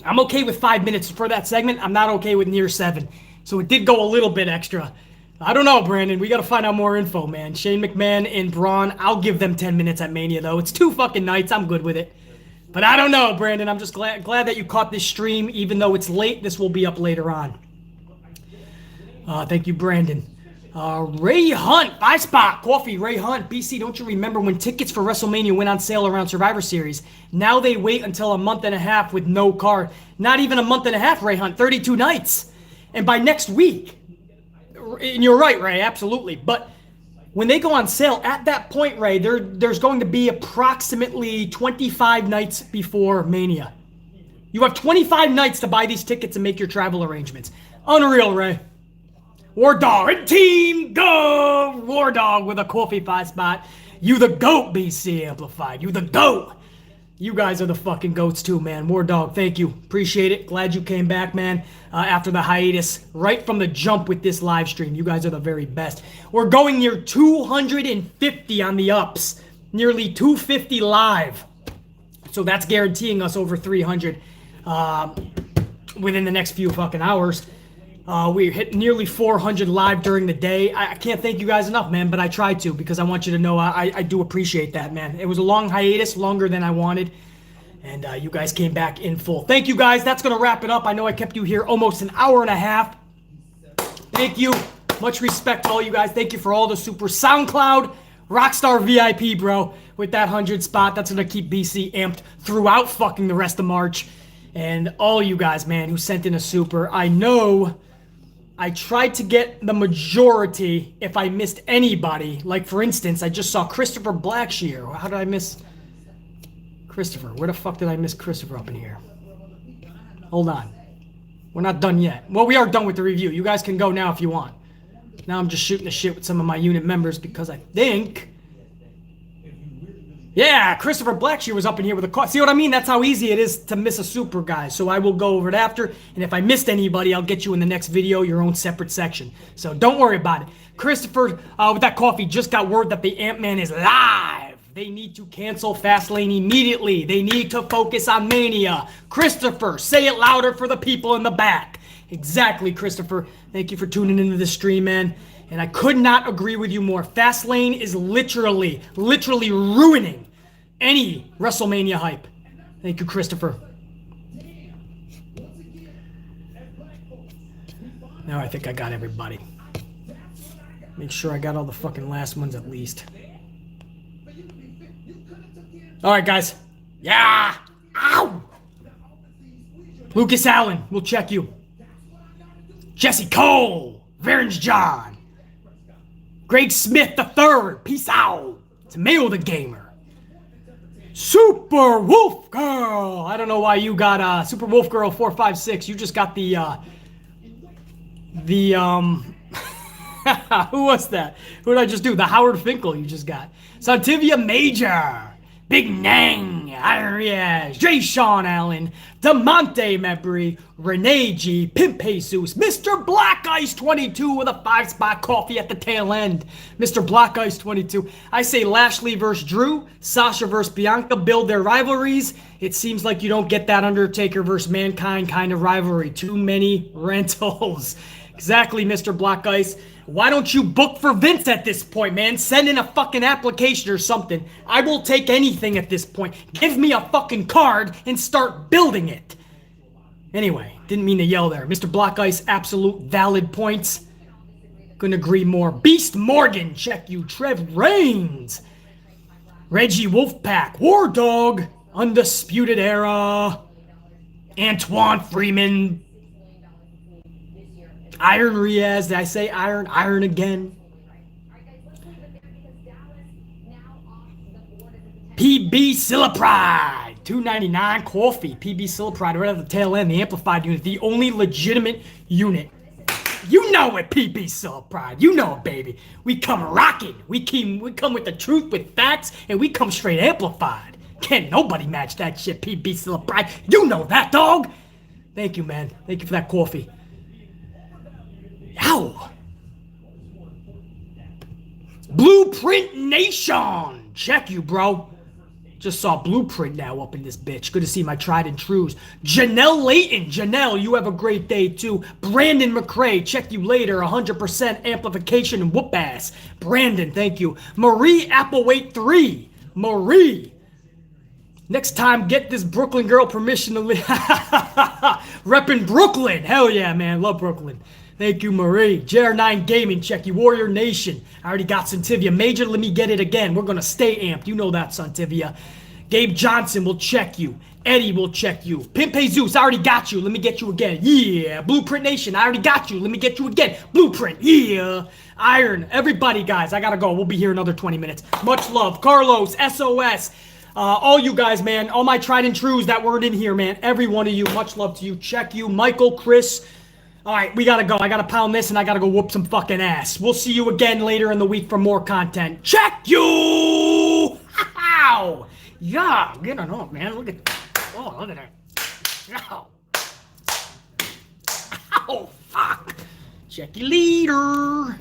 I'm okay with 5 minutes for that segment. I'm not okay with near 7. So it did go a little bit extra. I don't know, Brandon. We got to find out more info, man. Shane McMahon and Braun. I'll give them 10 minutes at Mania, though. It's 2 fucking nights. I'm good with it. But I don't know, Brandon. I'm just glad that you caught this stream. Even though it's late, this will be up later on. Thank you, Brandon. Ray Hunt, 5 spot, coffee, Ray Hunt. BC, don't you remember when tickets for WrestleMania went on sale around Survivor Series? Now they wait until a month and a half with no card. Not even a month and a half, Ray Hunt, 32 nights. And by next week, and you're right, Ray, absolutely. But when they go on sale, at that point, Ray, there's going to be approximately 25 nights before Mania. You have 25 nights to buy these tickets and make your travel arrangements. Unreal, Ray. War Dog and team go! War Dog with a coffee 5 spot. You the GOAT, BC Amplified. You the GOAT. You guys are the fucking GOATs too, man. War Dog, thank you. Appreciate it. Glad you came back, man, after the hiatus. Right from the jump with this live stream. You guys are the very best. We're going near 250 on the ups. Nearly 250 live. So that's guaranteeing us over 300 within the next few fucking hours. We hit nearly 400 live during the day. I can't thank you guys enough, man, but I tried to because I want you to know I do appreciate that, man. It was a long hiatus, longer than I wanted, and you guys came back in full. Thank you, guys. That's going to wrap it up. I know I kept you here almost an hour and a half. Thank you. Much respect to all you guys. Thank you for all the super SoundCloud Rockstar VIP, bro, with that 100 spot. That's going to keep BC amped throughout fucking the rest of March. And all you guys, man, who sent in a super. I know I tried to get the majority if I missed anybody. Like, for instance, I just saw Christopher Blackshear. How did I miss Christopher? Where the fuck did I miss Christopher up in here? Hold on. We're not done yet. Well, we are done with the review. You guys can go now if you want. Now I'm just shooting the shit with some of my unit members because I think... Yeah, Christopher Blackshear was up in here with a call. See what I mean? That's how easy it is to miss a super, guys. So I will go over it after. And if I missed anybody, I'll get you in the next video, your own separate section. So don't worry about it. Christopher, with that coffee, just got word that the Ant-Man is live. They need to cancel FastLane immediately. They need to focus on Mania. Christopher, say it louder for the people in the back. Exactly, Christopher. Thank you for tuning into the stream, man. And I could not agree with you more. FastLane is literally ruining any WrestleMania hype. Thank you, Christopher. Now I think I got everybody. Make sure I got all the fucking last ones at least. Alright, guys. Yeah! Ow! Lucas Allen, we'll check you. Jesse Cole! Varens John! Greg Smith III, peace out. Tomato the Gamer. Super Wolf Girl. I don't know why you got Super Wolf Girl 456. You just got the who was that? Who did I just do? The Howard Finkel you just got. Santivia Major. Big Nang, Iron Riaz, J. Sean Allen, DeMonte Mebry, Renee G, Pimp Jesus, Mr. Black Ice 22 with a 5-spot coffee at the tail end. Mr. Black Ice 22. I say Lashley versus Drew, Sasha versus Bianca build their rivalries. It seems like you don't get that Undertaker versus Mankind kind of rivalry. Too many rentals. Exactly, Mr. Black Ice. Why don't you book for Vince at this point, man? Send in a fucking application or something. I will take anything at this point. Give me a fucking card and start building it. Anyway, didn't mean to yell there. Mr. Black Ice, absolute valid points. Couldn't agree more. Beast Morgan, check you. Trev Reigns. Reggie Wolfpack. War Dog. Undisputed Era. Antoine Freeman. Iron Riaz. Did I say Iron? Iron again. PB Sillapride. $2.99 coffee. PB Sillapride right at the tail end. The amplified unit. The only legitimate unit. You know it, PB Sillapride. You know it, baby. We come rocking. We come with the truth, with facts, and we come straight amplified. Can't nobody match that shit, PB Sillapride. You know that, dog. Thank you, man. Thank you for that coffee. Ow. Blueprint Nation. Check you, bro. Just saw Blueprint now up in this bitch. Good to see my tried and trues. Janelle Layton. Janelle, you have a great day too. Brandon McCrae, check you later. 100% amplification and whoop ass. Brandon, thank you. Marie Applewhite 3. Marie. Next time, get this Brooklyn girl permission to live. Reppin' Brooklyn. Hell yeah, man. Love Brooklyn. Thank you, Marie. JR9 Gaming, check you. Warrior Nation. I already got Santivia. Major, let me get it again. We're going to stay amped. You know that, Santivia. Gabe Johnson will check you. Eddie will check you. Pimp Jesus, I already got you. Let me get you again. Yeah. Blueprint Nation, I already got you. Let me get you again. Blueprint. Yeah. Iron. Everybody, guys, I got to go. We'll be here another 20 minutes. Much love. Carlos, SOS. All you guys, man. All my tried and trues that weren't in here, man. Every one of you. Much love to you. Check you. Michael, Chris. All right, we gotta go. I gotta pound this and I gotta go whoop some fucking ass. We'll see you again later in the week for more content. Check you! Ow! Yeah, get it off, man. Look at that. Ow. Ow, fuck. Check you later.